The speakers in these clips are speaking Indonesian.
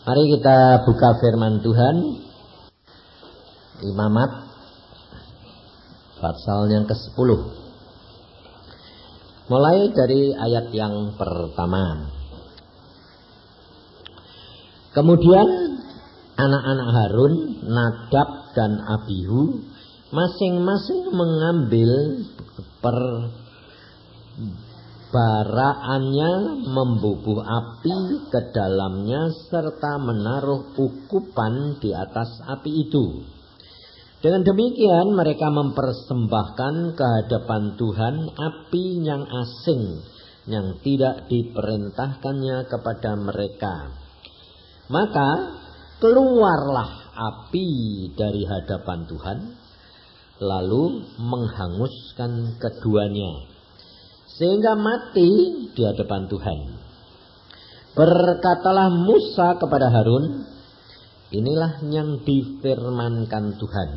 Mari kita buka firman Tuhan Imamat pasal yang ke-10. Mulai dari ayat yang pertama. Kemudian anak-anak Harun, Nadab dan Abihu masing-masing mengambil baraannya, membubuh api ke dalamnya serta menaruh ukupan di atas api itu. Dengan demikian mereka mempersembahkan ke hadapan Tuhan api yang asing yang tidak diperintahkannya kepada mereka. Maka keluarlah api dari hadapan Tuhan lalu menghanguskan keduanya, sehingga mati di hadapan Tuhan. Berkatalah Musa kepada Harun, inilah yang difirmankan Tuhan,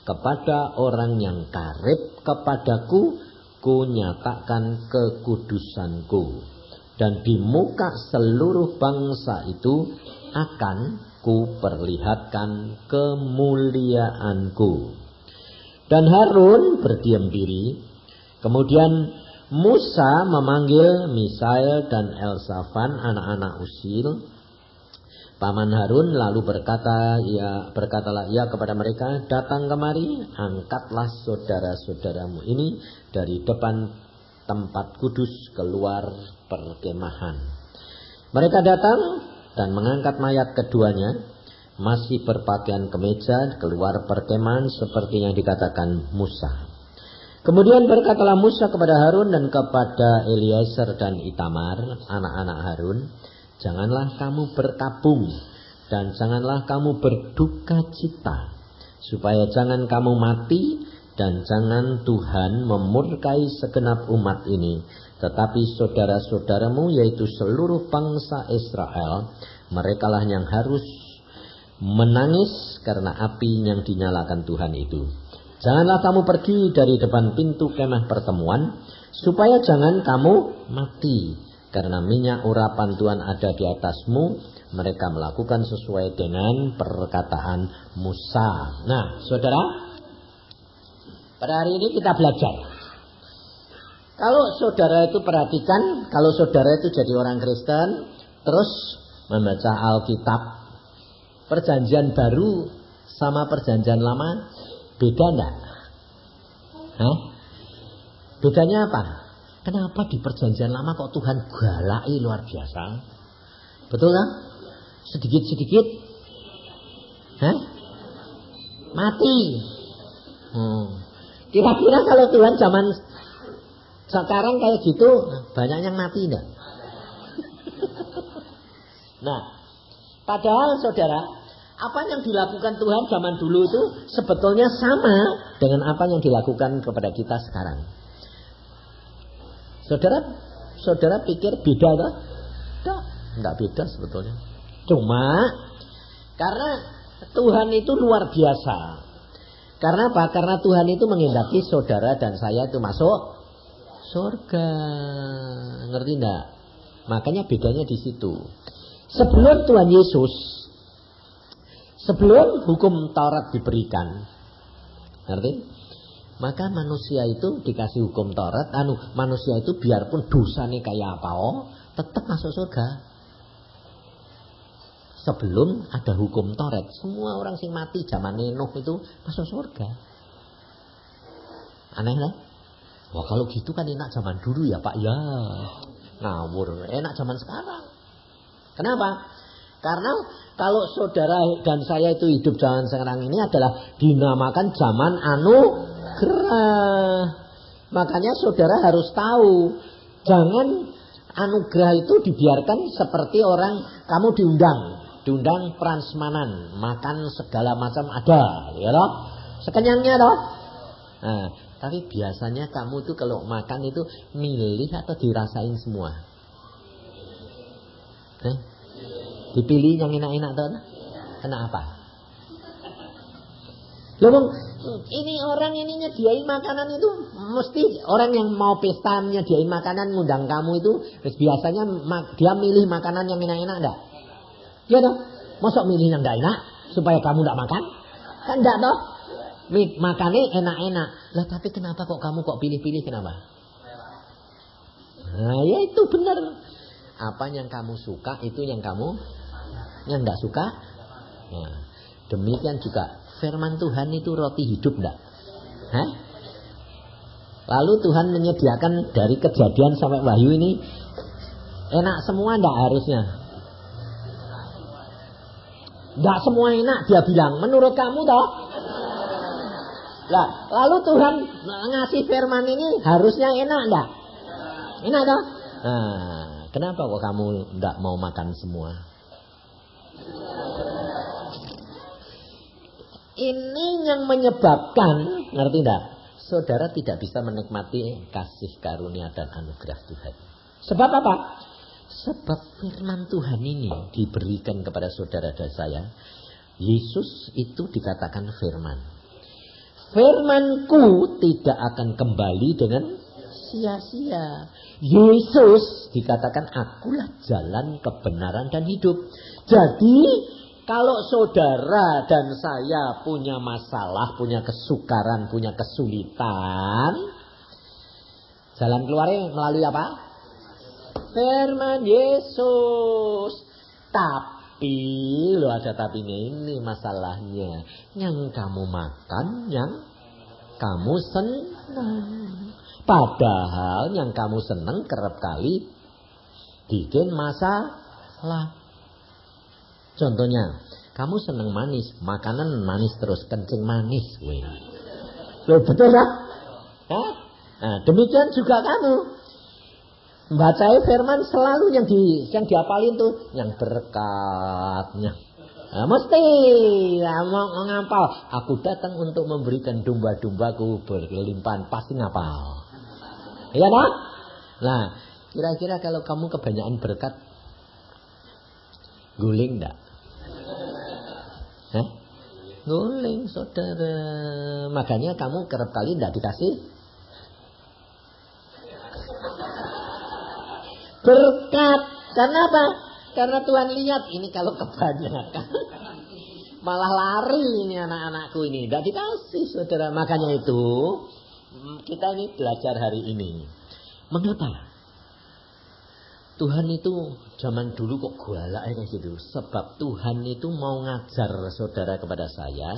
kepada orang yang karib kepadaku, ku nyatakan kekudusanku, dan di muka seluruh bangsa itu akan ku perlihatkan kemuliaanku. Dan Harun berdiam diri. Kemudian Musa memanggil Misael dan Elsafan, anak-anak Usil, paman Harun, lalu berkatalah ia kepada mereka, datang kemari, angkatlah saudara-saudaramu ini dari depan tempat kudus keluar perkemahan. Mereka datang dan mengangkat mayat keduanya, masih berpakaian kemeja, keluar perkemahan seperti yang dikatakan Musa. Kemudian berkatalah Musa kepada Harun dan kepada Eliezer dan Itamar, anak-anak Harun, janganlah kamu berkabung dan janganlah kamu berduka cita, supaya jangan kamu mati dan jangan Tuhan memurkai segenap umat ini. Tetapi saudara-saudaramu, yaitu seluruh bangsa Israel, merekalah yang harus menangis karena api yang dinyalakan Tuhan itu. Janganlah kamu pergi dari depan pintu kemah pertemuan, supaya jangan kamu mati, karena minyak urapan Tuhan ada di atasmu. Mereka melakukan sesuai dengan perkataan Musa. Nah, saudara, pada hari ini kita belajar. Kalau saudara itu perhatikan, kalau saudara itu jadi orang Kristen, terus membaca Alkitab, perjanjian baru sama perjanjian lama, beda enggak? Bedanya apa? Kenapa di perjanjian lama kok Tuhan galai luar biasa? Betul kan? Sedikit-sedikit mati. Kira-kira kalau Tuhan zaman sekarang kayak gitu, banyak yang mati enggak? Nah, padahal saudara, apa yang dilakukan Tuhan zaman dulu itu sebetulnya sama dengan apa yang dilakukan kepada kita sekarang. Saudara pikir beda tak? Enggak beda sebetulnya. Cuma karena Tuhan itu luar biasa. Karena apa? Karena Tuhan itu menghendaki saudara dan saya itu masuk surga. Ngerti enggak? Makanya bedanya di situ. Sebelum Tuhan Yesus, sebelum hukum Taurat diberikan, ngerti? Maka manusia itu dikasih hukum Taurat, manusia itu biarpun dosanya kayak apa, tetap masuk surga. Sebelum ada hukum Taurat, semua orang sing mati zaman Nuh itu masuk surga. Aneh lah. Wah, kalau gitu kan enak zaman dulu ya Pak ya. Ngawur, enak zaman sekarang. Kenapa? Karena kalau saudara dan saya itu hidup zaman sekarang ini adalah dinamakan zaman anugerah. Makanya saudara harus tahu, jangan anugerah itu dibiarkan seperti orang kamu diundang prasmanan, makan segala macam ada, ya toh? Sekenyangnya toh. Nah, tapi biasanya kamu itu kalau makan itu milih atau dirasain semua? Dipilih yang enak-enak tuh. Kenapa? Loh, ini orang ini nyediain makanan itu mesti orang yang mau pesta nyediain makanan ngundang kamu itu biasanya dia milih makanan yang enak-enak enggak? Ya toh? Masa milih yang enggak enak supaya kamu enggak makan? Kan enggak toh? Makannya enak-enak. Lah tapi kenapa kok kamu kok pilih-pilih, kenapa? Nah, ya itu benar. Apa yang kamu suka itu yang kamu yang enggak suka. Nah, demikian juga firman Tuhan itu roti hidup enggak? Hah? Lalu Tuhan menyediakan dari Kejadian sampai Wahyu ini enak semua enggak harusnya? Enggak semua enak dia bilang. Menurut kamu toh? Lah, lalu Tuhan ngasih firman ini harusnya enak enggak? Enak toh? Nah, kenapa kok kamu enggak mau makan semua? Ini yang menyebabkan, ngerti enggak? Saudara tidak bisa menikmati kasih karunia dan anugerah Tuhan. Sebab apa? Sebab firman Tuhan ini diberikan kepada saudara dan saya. Yesus itu dikatakan firman. Firmanku tidak akan kembali dengan sia-sia. Yesus dikatakan akulah jalan, kebenaran dan hidup. Jadi kalau saudara dan saya punya masalah, punya kesukaran, punya kesulitan, jalan keluarnya melalui apa? Firman Yesus. Tapi, loh ada tapinya, ini masalahnya. Yang kamu makan, yang kamu senang. Padahal yang kamu senang kerap kali bikin masalah. Contohnya, kamu senang manis, makanan manis terus, kencing manis. Loh betul tak? Nah, demikian juga kamu. Baca firman selalu yang dihafalin tuh yang berkatnya. Nah, mesti mau ngapal. Aku datang untuk memberikan domba-dombaku berlimpahan, pasti ngapal. Iya tak? Nah, kira-kira kalau kamu kebanyakan berkat, guling enggak? Hah? Guling, saudara. Makanya kamu kerap kali enggak dikasih berkat. Karena apa? Karena Tuhan lihat ini kalau kebanyakan malah lari ini anak-anakku ini. Tidak dikasih, saudara. Makanya itu kita ini belajar hari ini. Mengapa? Tuhan itu zaman dulu kok galak kayak gitu. Sebab Tuhan itu mau ngajar saudara kepada saya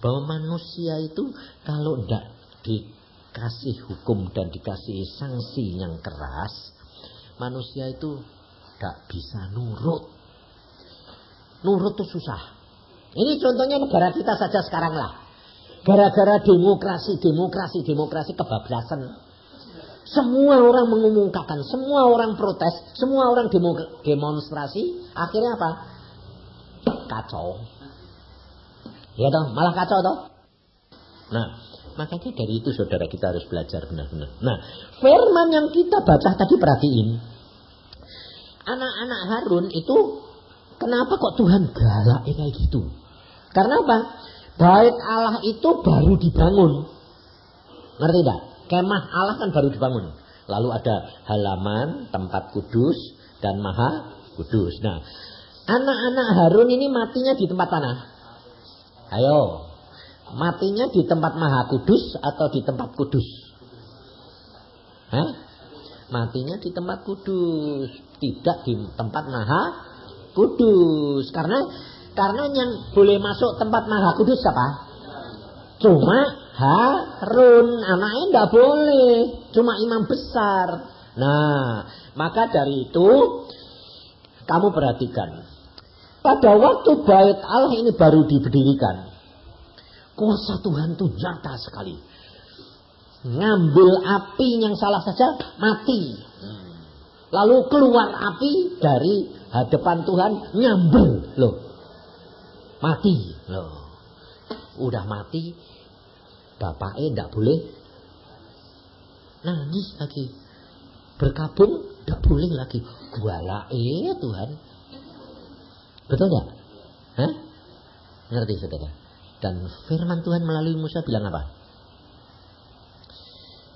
bahwa manusia itu kalau tidak dikasih hukum dan dikasih sanksi yang keras, manusia itu tidak bisa nurut. Nurut itu susah. Ini contohnya negara kita saja sekarang lah. Gara-gara demokrasi kebablasan. Semua orang mengumumkakan, semua orang protes, semua orang demonstrasi. Akhirnya apa? Kacau. Ya toh, malah kacau toh. Nah, makanya dari itu saudara kita harus belajar benar-benar. Nah, firman yang kita baca tadi perhatiin. Anak-anak Harun itu kenapa kok Tuhan galak kayak gitu? Karena apa? Bait Allah itu baru dibangun. Ngerti enggak? Kemah Allah kan baru dibangun. Lalu ada halaman, tempat kudus dan maha kudus. Nah, anak-anak Harun ini matinya di tempat mana? Ayo. Matinya di tempat maha kudus atau di tempat kudus? Hah? Matinya di tempat kudus, tidak di tempat maha kudus. Karena yang boleh masuk tempat maha kudus siapa? Cuma Harun, anaknya enggak boleh, cuma imam besar. Nah, maka dari itu kamu perhatikan. Pada waktu bait Allah ini baru didirikan, kuasa Tuhan itu nyata sekali. Ngambil api yang salah saja mati. Lalu keluar api dari hadapan Tuhan, nyambel loh. Mati loh. Udah mati, bapaknya tidak boleh nangis lagi. Berkabung tidak boleh lagi. Gualae Tuhan. Betul tidak? Hah? Ngerti saudara? Dan firman Tuhan melalui Musa bilang apa?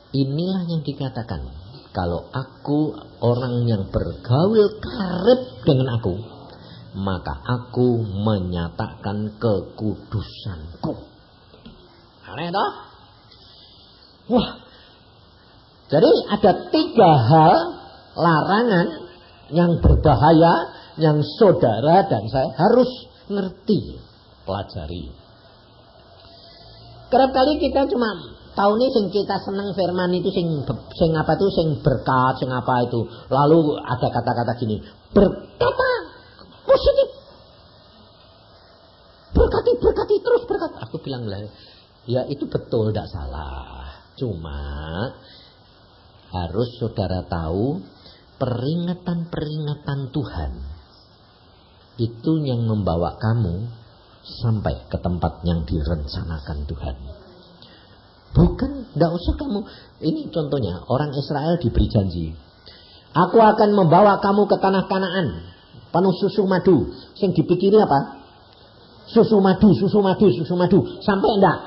Inilah yang dikatakan, kalau aku orang yang bergaul karib dengan aku, maka aku menyatakan kekudusanku. Aneh toh? Wah. Jadi ada 3 hal larangan yang berbahaya yang saudara dan saya harus ngerti, pelajari. Kerap kali kita cuma tahu nih sing kita seneng firman itu sing apa tuh sing berkat, sing apa itu. Lalu ada kata-kata gini, berkata positif. Berkati terus berkat. Aku bilang lah, ya itu betul, tidak salah. Cuma harus saudara tahu peringatan-peringatan Tuhan itu yang membawa kamu sampai ke tempat yang direncanakan Tuhan. Bukan, tidak usah kamu. Ini contohnya, orang Israel diberi janji. Aku akan membawa kamu ke tanah Kanaan, penuh susu madu. Yang dipikiri apa? Susu madu. Sampai enggak?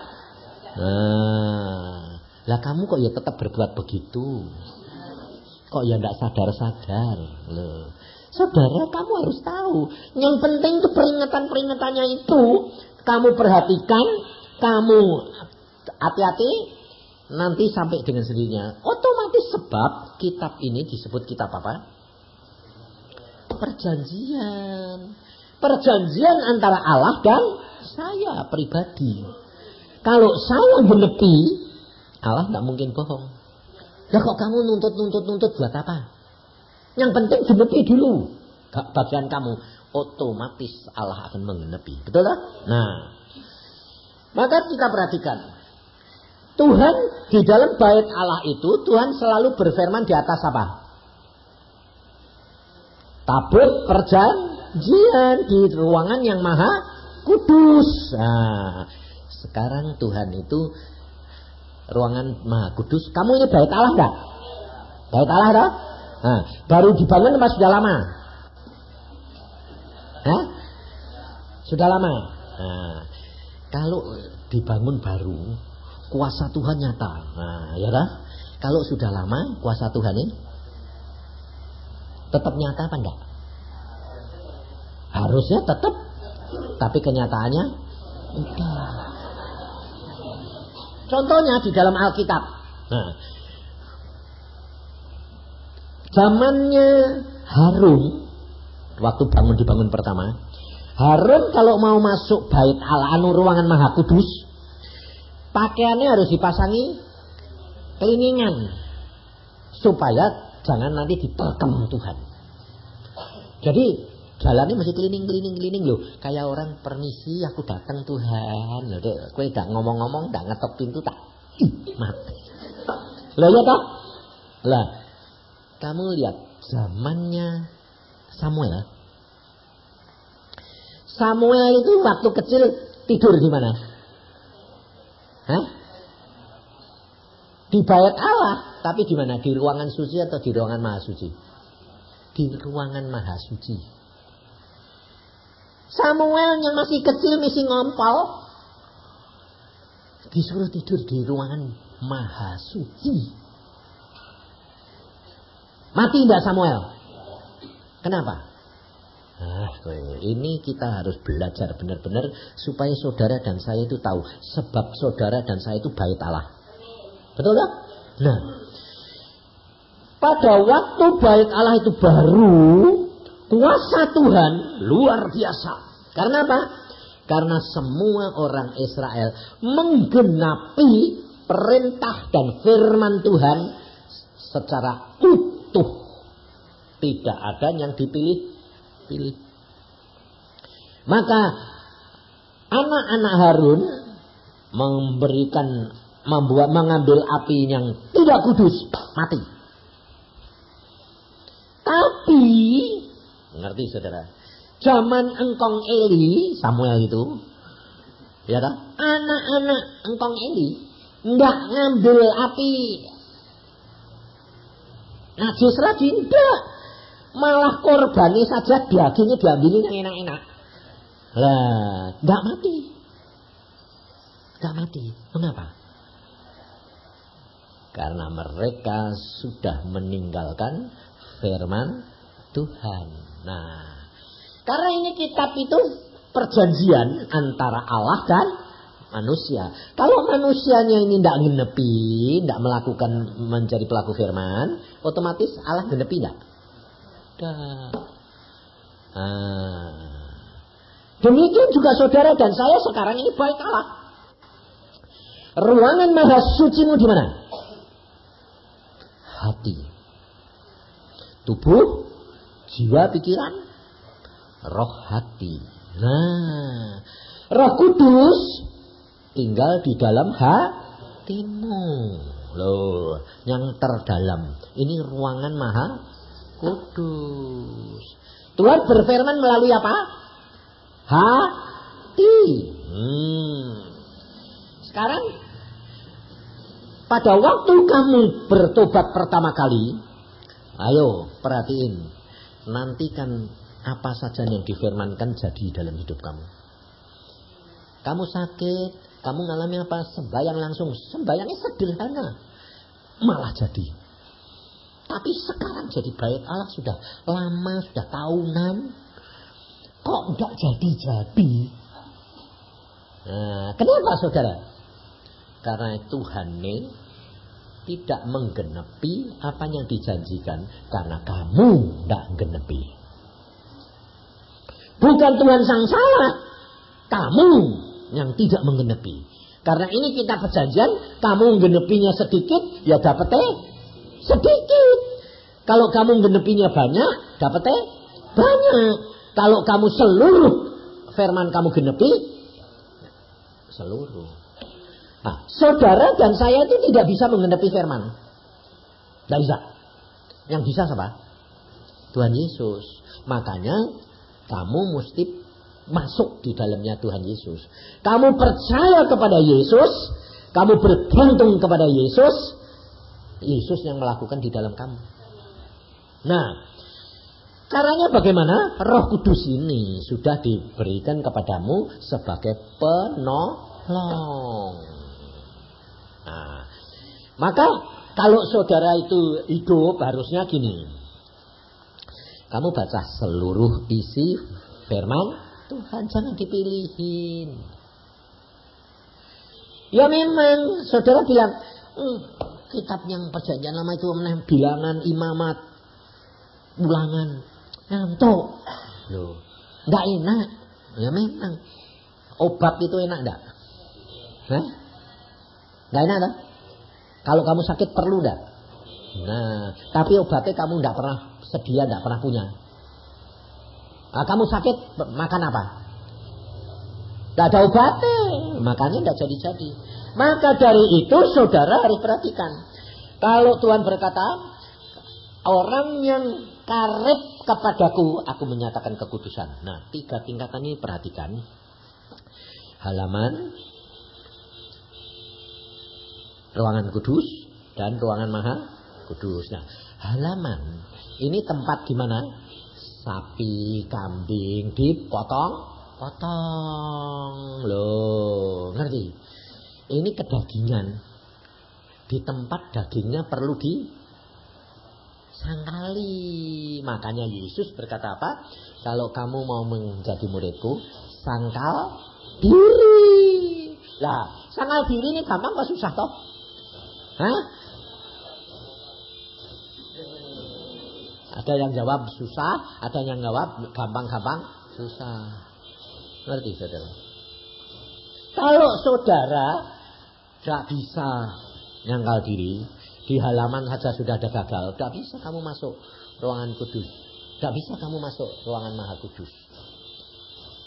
Lah kamu kok ya tetap berbuat begitu? Kok ya enggak sadar-sadar? Loh. Saudara, kamu harus tahu. Yang penting itu peringatan-peringatannya itu kamu perhatikan, kamu hati-hati, nanti sampai dengan sendirinya. Otomatis sebab kitab ini disebut kitab apa? Perjanjian. Perjanjian antara Allah dan saya pribadi. Kalau saya genepi, Allah tidak mungkin bohong. Lah kok kamu nuntut buat apa? Yang penting genepi dulu bagian kamu, otomatis Allah akan menggenepi. Betul tak? Nah, maka kita perhatikan, Tuhan di dalam bait Allah itu Tuhan selalu berfirman di atas apa? Tabut perjanjian di ruangan yang maha kudus. Nah, sekarang Tuhan itu ruangan maha kudus. Kamu ini bait Allah enggak? Bait Allah enggak? Nah, baru dibangun apa sudah lama? Hah? Sudah lama. Nah, kalau dibangun baru, kuasa Tuhan nyata. Nah, ya dah. Kalau sudah lama, kuasa Tuhan ini tetap nyata apa enggak? Harusnya tetap, tapi kenyataannya enggak. Contohnya di dalam Alkitab. Nah, zamannya Harun, waktu dibangun pertama, Harun kalau mau masuk bait Allah, ruangan maha kudus, pakaiannya harus dipasangi keliningan supaya jangan nanti diterkam Tuhan. Jadi jalannya masih keliling loh, kayak orang permisi, aku datang Tuhan. Loh, kowe gak ngomong-ngomong, gak ngetok pintu tak mati. Lah ya toh? Lah, kamu lihat zamannya Samuel. Samuel itu waktu kecil tidur di mana? Hah? Di bait Allah, tapi di mana? Di ruangan suci atau di ruangan maha suci? Di ruangan maha suci. Samuel yang masih kecil, masih ngompol, disuruh tidur di ruangan maha suci. Mati tidak Samuel? Kenapa? Nah, ini kita harus belajar benar-benar supaya saudara dan saya itu tahu sebab saudara dan saya itu bait Allah. Betul tak? Nah, pada waktu bait Allah itu baru, kuasa Tuhan luar biasa. Karena apa? Karena semua orang Israel menggenapi perintah dan firman Tuhan secara utuh. Tidak ada yang dipilih-pilih. Maka anak-anak Harun mengambil api yang tidak kudus, mati. Tapi ngerti saudara, zaman engkong Eli, Samuel itu, ya tak? Anak-anak engkong Eli enggak ngambil api najis lagi, enggak. Malah korbannya saja dagingnya diambilin yang enak-enak. Lah, enggak mati. Enggak mati. Kenapa? Karena mereka sudah meninggalkan firman Tuhan. Nah, Karena ini kitab itu perjanjian antara Allah dan manusia. Kalau manusianya ini tidak ngenepi, tidak melakukan menjadi pelaku firman, otomatis Allah ngenepi tidak? Demikian juga saudara dan saya sekarang ini baik Allah. Ruangan maha sucimu di mana? Hati, tubuh, jiwa, pikiran, roh, hati. Nah, Roh Kudus tinggal di dalam hatimu. Loh, yang terdalam. Ini ruangan maha kudus. Tuhan berfirman melalui apa? Hati. Sekarang, pada waktu kamu bertobat pertama kali, ayo perhatiin. Nantikan apa saja yang difirmankan jadi dalam hidup kamu. Kamu sakit, kamu ngalami apa? Sembayang langsung. Sembayangnya sederhana, malah jadi. Tapi sekarang jadi baik Allah sudah lama, sudah tahunan. Kok enggak jadi-jadi? Nah, kenapa saudara? Karena Tuhan ini tidak menggenepi apa yang dijanjikan. Karena kamu tidak genepi. Bukan Tuhan sang salah, kamu yang tidak menggenepi. Karena ini kita perjanjian, kamu menggenepinya sedikit, ya dapetnya sedikit. Kalau kamu menggenepinya banyak, dapetnya banyak. Kalau kamu seluruh firman kamu genepi, seluruh. Nah, saudara dan saya itu tidak bisa menggenepi firman. Tidak bisa. Yang bisa siapa? Tuhan Yesus. Makanya kamu mesti masuk di dalamnya Tuhan Yesus. Kamu percaya kepada Yesus, kamu bergantung kepada Yesus, Yesus yang melakukan di dalam kamu. Nah, caranya bagaimana? Roh Kudus ini sudah diberikan kepadamu sebagai penolong. Nah, maka kalau saudara itu hidup harusnya gini. Kamu baca seluruh isi firman Tuhan, jangan dipilihin. Ya memang saudara bilang, kitab yang perjanjian lama itu bilangan, imamat, ulangan, ngantuk. Loh, enggak enak. Ya memang. Obat itu enak enggak? Hah? Enggak enak tak? Kalau kamu sakit perlu enggak? Nah, tapi obatnya kamu enggak pernah sedia, enggak pernah punya. Nah, kamu sakit makan apa? Enggak ada obatnya, makanya enggak jadi-jadi. Maka dari itu saudara harus perhatikan. Kalau Tuhan berkata, orang yang karib kepadaku, aku menyatakan kekudusan. Nah, 3 tingkatan ini perhatikan. Halaman, ruangan kudus, dan ruangan maha kudus. Nah, halaman ini tempat di mana sapi, kambing dipotong. Loh, ngerti? Ini kedagingan. Di tempat dagingnya perlu disangkali. Makanya Yesus berkata apa? Kalau kamu mau menjadi muridku, sangkal diri. Lah, sangkal diri ini gampang apa susah toh? Hah? Ada yang jawab susah, ada yang jawab gampang-gampang susah. Ngerti saudara? Kalau saudara tidak bisa nyangkal diri, di halaman saja sudah ada gagal, tidak bisa kamu masuk ruangan kudus, tidak bisa kamu masuk ruangan maha kudus.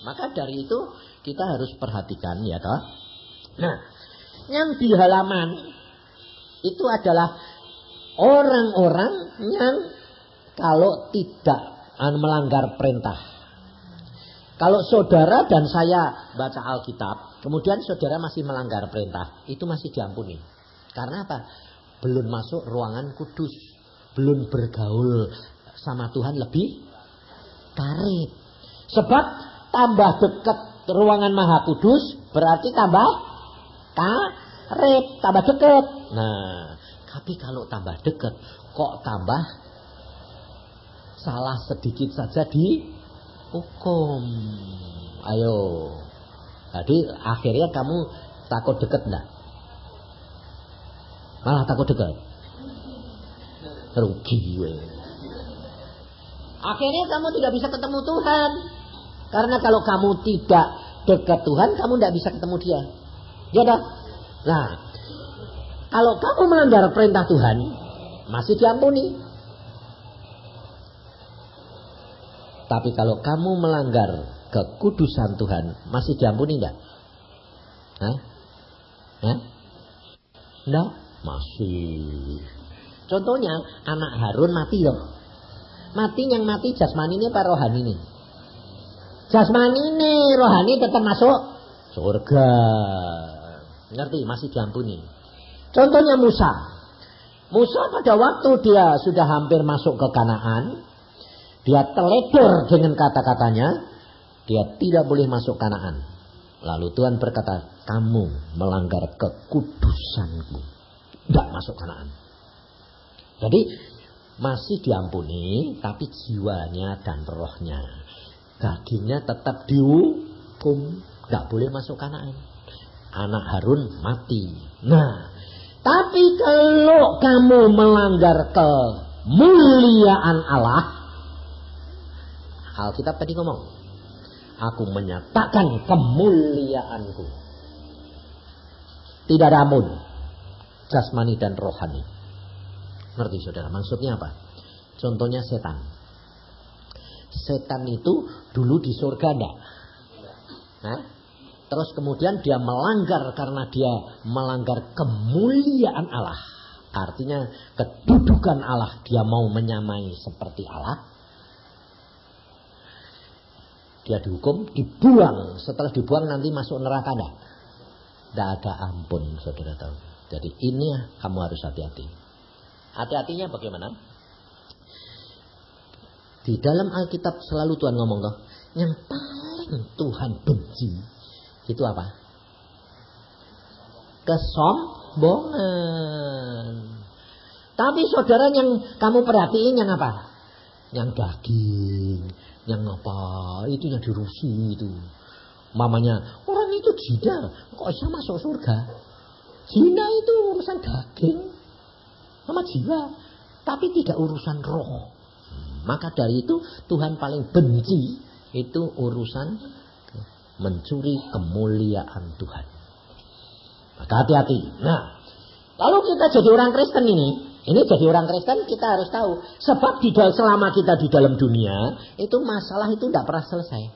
Maka dari itu kita harus perhatikan, ya toh. Nah, yang di halaman itu adalah orang-orang yang kalau tidak melanggar perintah. Kalau saudara dan saya baca Alkitab, kemudian saudara masih melanggar perintah, itu masih diampuni. Karena apa? Belum masuk ruangan kudus, belum bergaul sama Tuhan lebih karib. Sebab tambah dekat ruangan maha kudus berarti tambah karib, tambah dekat. Nah, tapi kalau tambah dekat kok tambah salah sedikit saja hukum. Ayo. Jadi akhirnya kamu takut dekat enggak? Malah takut dekat. Rugi we. Akhirnya kamu tidak bisa ketemu Tuhan. Karena kalau kamu tidak dekat Tuhan, kamu tidak bisa ketemu Dia. Ya dah. Nah, kalau kamu melanggar perintah Tuhan, masih diampuni. Tapi kalau kamu melanggar kekudusan Tuhan, masih diampuni enggak? Hah? Hah? Enggak? Masih. Contohnya anak Harun mati loh. Mati yang mati jasmani ini apa rohani ini? Jasmani ini, rohani tetap masuk surga. Ngerti? Masih diampuni. Contohnya Musa. Musa pada waktu dia sudah hampir masuk ke Kanaan, dia teledor dengan kata-katanya, dia tidak boleh masuk Kanaan. Lalu Tuhan berkata, kamu melanggar kekudusanku, tidak masuk Kanaan. Jadi masih diampuni, tapi jiwanya dan rohnya, dagingnya tetap dihukum, tidak boleh masuk Kanaan. Anak Harun mati. Nah, tapi kalau kamu melanggar kemuliaan Allah, Alkitab tadi ngomong, aku menyatakan kemuliaanku. Tidak ada ampun, jasmani dan rohani. Ngerti saudara? Maksudnya apa? Contohnya setan. Setan itu dulu di surga enggak? Nah, terus kemudian dia melanggar karena dia melanggar kemuliaan Allah. Artinya kedudukan Allah, dia mau menyamai seperti Allah. Dia dihukum, dibuang. Setelah dibuang nanti masuk neraka enggak? Tidak ada ampun, saudara tahu. Jadi ini kamu harus hati-hati. Hati-hatinya bagaimana? Di dalam Alkitab selalu Tuhan ngomong toh, yang paling Tuhan benci itu apa? Kesombongan. Tapi saudara yang kamu perhatiin yang apa? Yang daging, yang apa? Itu yang dirusi itu. Mamanya, orang itu zina, kok bisa masuk surga? Zina itu urusan daging sama jiwa, tapi tidak urusan roh. Maka dari itu Tuhan paling benci itu urusan mencuri kemuliaan Tuhan. Maka hati-hati. Nah, lalu kita jadi orang Kristen ini jadi orang Kristen kita harus tahu, sebab selama kita di dalam dunia itu masalah itu tidak pernah selesai.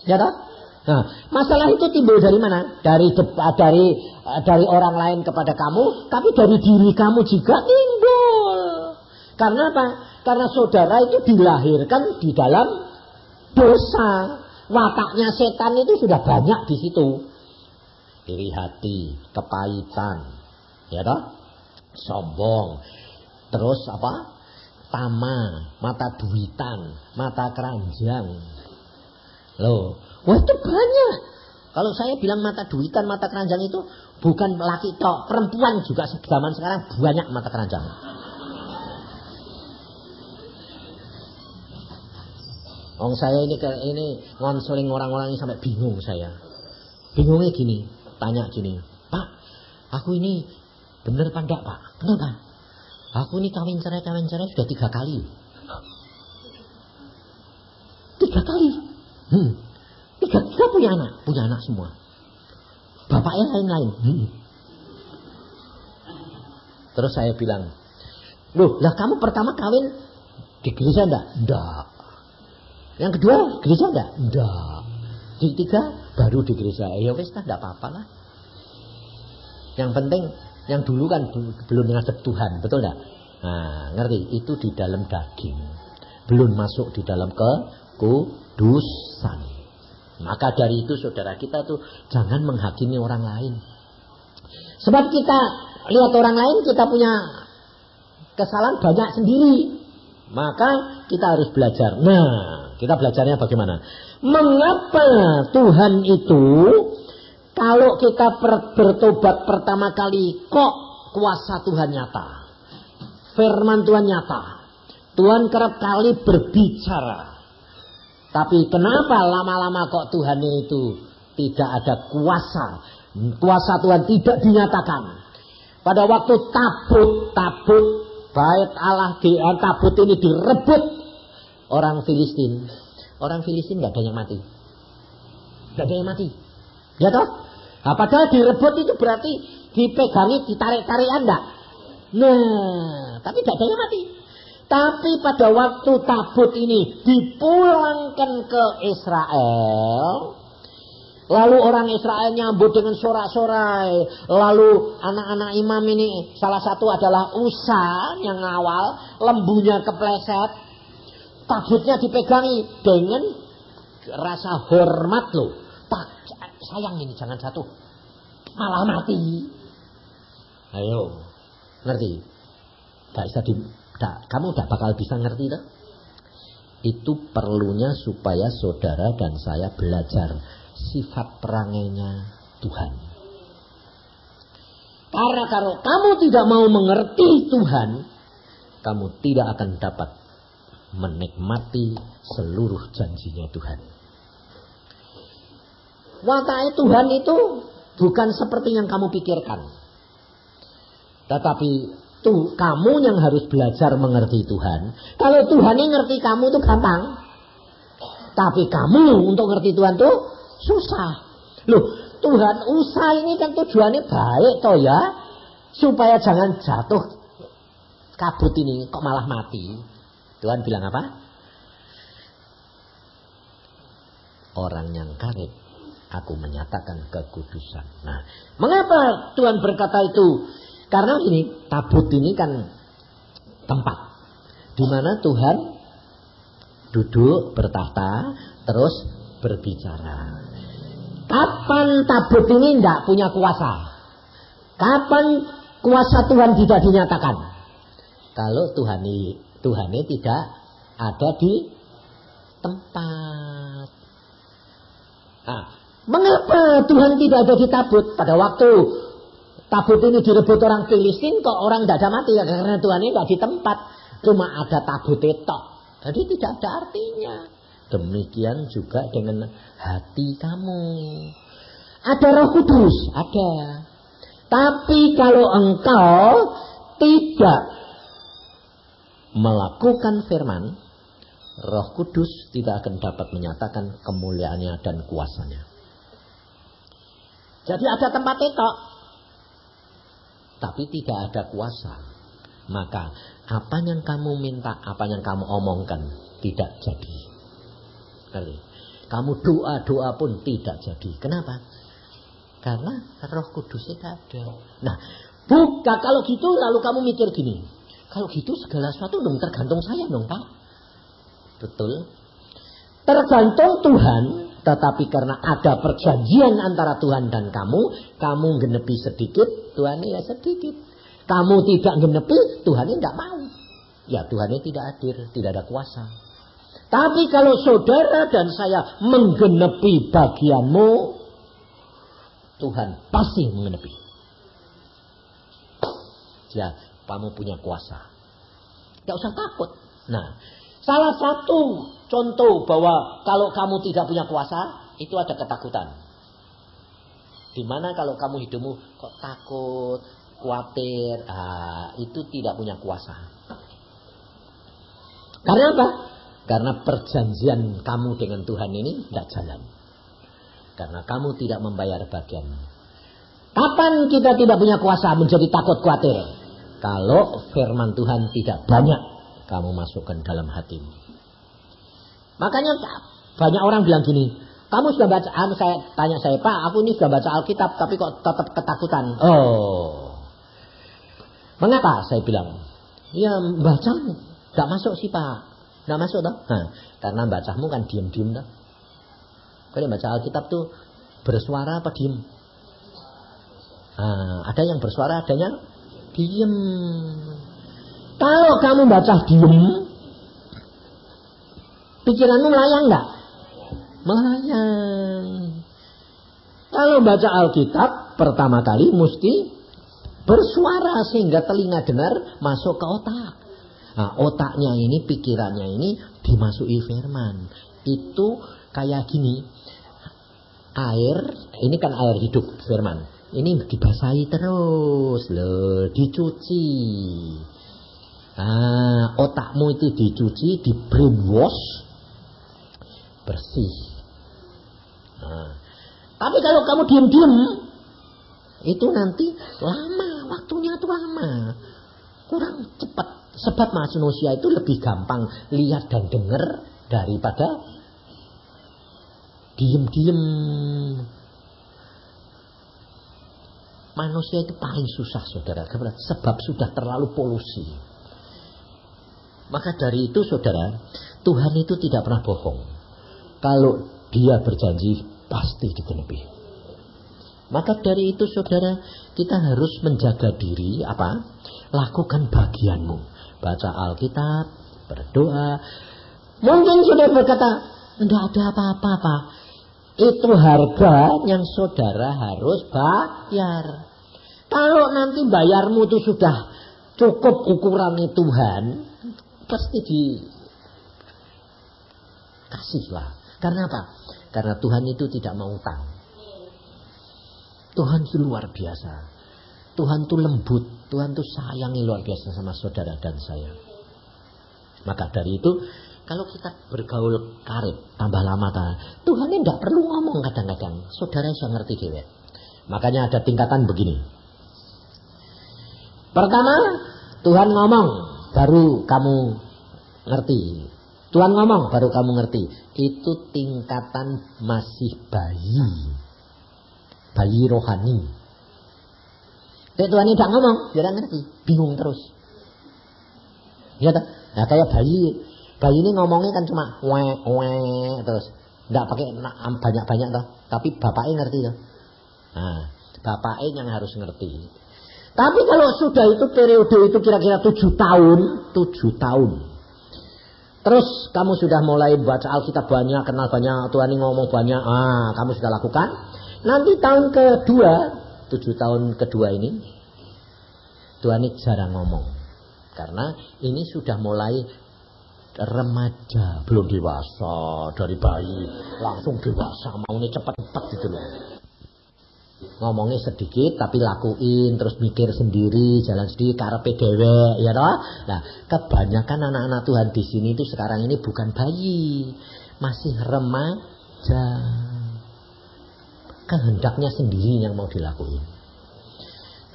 Ya toh? Nah, masalah itu timbul dari mana? Dari orang lain kepada kamu, tapi dari diri kamu juga timbul. Karena apa? Karena saudara itu dilahirkan di dalam dosa. Wataknya setan itu sudah banyak di situ. Iri hati, kepahitan, ya toh? Sombong. Terus apa? Tama, mata duitan, mata keranjang. Loh, wah itu banyak. Kalau saya bilang mata duitan, mata keranjang itu bukan laki tok, perempuan juga zaman sekarang banyak mata keranjang. Saya ini ngonseling orang-orang ini sampai bingung saya. Bingungnya gini, tanya gini, Pak, aku ini bener apa enggak Pak? Kenapa? Aku ini kawin cerai sudah 3 kali. 3 kali? Tiga punya anak semua. Bapaknya lain-lain. Terus saya bilang, loh, lah kamu pertama kawin di gereja enggak? Enggak. Yang kedua gereja enggak? Enggak. Yang ketiga baru di gereja. Ya wes lah, enggak apa-apa lah. Yang penting yang dulu kan belum ngadep Tuhan, betul enggak? Nah, ngerti? Itu di dalam daging. Belum masuk di dalam kekudusan. Maka dari itu saudara kita tuh jangan menghakimi orang lain. Sebab kita lihat orang lain, kita punya kesalahan banyak sendiri. Maka kita harus belajar. Nah, kita belajarnya bagaimana? Mengapa Tuhan itu kalau kita bertobat pertama kali kok kuasa Tuhan nyata? Firman Tuhan nyata. Tuhan kerap kali berbicara. Tapi kenapa lama-lama kok Tuhan itu tidak ada kuasa? Kuasa Tuhan tidak dinyatakan. Pada waktu tabut bait Allah tabut ini direbut orang Filistin. Orang Filistin nggak ada yang mati. Nggak ada yang mati. Ya toh? Nah, padahal direbut itu berarti dipegangi, ditarik-tarik enggak? Nah, tapi nggak ada yang mati. Tapi pada waktu tabut ini dipulangkan ke Israel, lalu orang Israel nyambut dengan sorak-sorai. Lalu anak-anak imam ini, salah satu adalah Usa yang ngawal, lembunya kepleset. Tabutnya dipegangi dengan rasa hormat loh. Sayang ini jangan jatuh, malah mati. Ayo, ngerti? Kamu tidak bakal bisa ngerti dah. Itu perlunya supaya saudara dan saya belajar sifat perangainya Tuhan. Karena kalau kamu tidak mau mengerti Tuhan, kamu tidak akan dapat menikmati seluruh janjinya Tuhan. Wataknya Tuhan itu bukan seperti yang kamu pikirkan. Tetapi kamu yang harus belajar mengerti Tuhan. Kalau Tuhan ini ngerti kamu itu gampang. Tapi kamu untuk ngerti Tuhan itu susah. Loh, Tuhan usaha ini kan tujuannya baik toh ya. Supaya jangan jatuh kabut ini kok malah mati. Tuhan bilang apa? Orang yang karib, aku menyatakan kekudusan. Nah, mengapa Tuhan berkata itu? Karena ini tabut ini kan tempat di mana Tuhan duduk bertahta terus berbicara. Kapan tabut ini tidak punya kuasa? Kapan kuasa Tuhan tidak dinyatakan? Kalau Tuhan ini tidak ada di tempat. Nah, mengapa Tuhan tidak ada di tabut? Pada waktu tabut ini direbut orang Filistin, kok orang tidak ada mati? Karena Tuhan ini tidak di tempat, cuma ada tabut tok. Jadi tidak ada artinya. Demikian juga dengan hati kamu. Ada Roh Kudus, ada. Tapi kalau engkau tidak melakukan firman, Roh Kudus tidak akan dapat menyatakan kemuliaannya dan kuasanya. Jadi ada tempat tok, tapi tidak ada kuasa. Maka apa yang kamu minta, apa yang kamu omongkan tidak jadi. Kamu doa pun tidak jadi. Kenapa? Karena Roh Kudus tidak ada. Nah, kalau gitu lalu kamu mikir gini, kalau gitu segala sesuatu dong tergantung saya dong Pak. Betul. Tergantung Tuhan, tetapi karena ada perjanjian antara Tuhan dan kamu genepi sedikit, Tuhan ya sedikit. Kamu tidak genepi, Tuhan tidak mau. Ya Tuhan tidak hadir, tidak ada kuasa. Tapi kalau saudara dan saya menggenepi bagianmu, Tuhan pasti menggenepi. Ya, kamu punya kuasa. Tidak usah takut. Nah, salah satu contoh bahwa kalau kamu tidak punya kuasa, itu ada ketakutan. Dimana kalau kamu hidupmu kok takut, khawatir, itu tidak punya kuasa. Karena apa? Karena perjanjian kamu dengan Tuhan ini tidak jalan. Karena kamu tidak membayar bagian. Kapan kita tidak punya kuasa menjadi takut khawatir? Kalau firman Tuhan tidak banyak kamu masukkan dalam hatimu. Makanya banyak orang bilang gini, kamu sudah baca, saya tanya Pak, aku ini sudah baca Alkitab tapi kok tetap ketakutan. Oh, mengapa? Saya bilang, ya baca tidak masuk sih Pak. Tidak masuk toh? Nah, karena bacamu kan diam-diam toh. Kalau baca Alkitab tuh bersuara apa diem? Ada yang bersuara, ada yang diem. Kalau kamu baca diem, pikiranmu melayang enggak? Melayang. Kalau baca Alkitab pertama kali mesti bersuara sehingga telinga dengar masuk ke otak. Nah, otaknya ini, pikirannya ini dimasuki firman. itu kayak gini. Air, ini kan air hidup firman. Ini dibasahi terus loh, dicuci. Otakmu itu dicuci, di brainwash, bersih. Tapi kalau kamu diam-diam, itu nanti lama, waktunya itu lama, kurang cepat. Sebab manusia itu lebih gampang lihat dan dengar daripada diem-diem. Manusia itu paling susah, saudara, sebab sudah terlalu polusi. Maka dari itu, saudara, Tuhan itu tidak pernah bohong. Kalau Dia berjanji, pasti digenapi. Maka dari itu, saudara, kita harus menjaga diri. Apa? Lakukan bagianmu. Baca Alkitab, berdoa. Mungkin saudara berkata, tidak ada apa-apa, Pak. Itu harga yang saudara harus bayar. Kalau nanti bayarmu itu sudah cukup ukurannya Tuhan, pasti dikasihlah. Karena apa? Karena Tuhan itu tidak mau utang. Tuhan itu luar biasa. Tuhan itu lembut. Tuhan itu sayangi luar biasa sama saudara dan saya. Maka dari itu, kalau kita bergaul karib, tambah lama, Tuhan ini tidak perlu ngomong kadang-kadang. Saudara bisa ngerti dewe. Makanya ada tingkatan begini. Pertama, Tuhan ngomong, baru kamu ngerti. Tuhan ngomong, baru kamu ngerti. Itu tingkatan masih bayi. Bayi rohani. Tuhan ini tidak ngomong, dia tidak ngerti. Bingung terus. Ya, nah, kayak bayi. Bayi ini ngomongnya kan cuma weh terus, nggak pakai banyak-banyak toh. Tapi bapaknya ngerti toh. Nah, bapaknya yang harus ngerti. Tapi kalau sudah itu periode itu kira-kira 7 tahun. Terus kamu sudah mulai baca Alkitab banyak, kenal banyak, Tuhan ini ngomong banyak. Kamu sudah lakukan. Nanti tahun kedua, 7 tahun kedua ini, Tuhan ini jarang ngomong. Karena ini sudah mulai remaja, belum dewasa, dari bayi langsung dewasa, maunya cepat-cepat gitu loh. Ngomongnya sedikit tapi lakuin, terus mikir sendiri, jalan sendiri, karepe dhewe, ya toh. Nah, kebanyakan anak-anak Tuhan di sini itu sekarang ini bukan bayi, masih remaja. Kehendaknya sendiri yang mau dilakuin.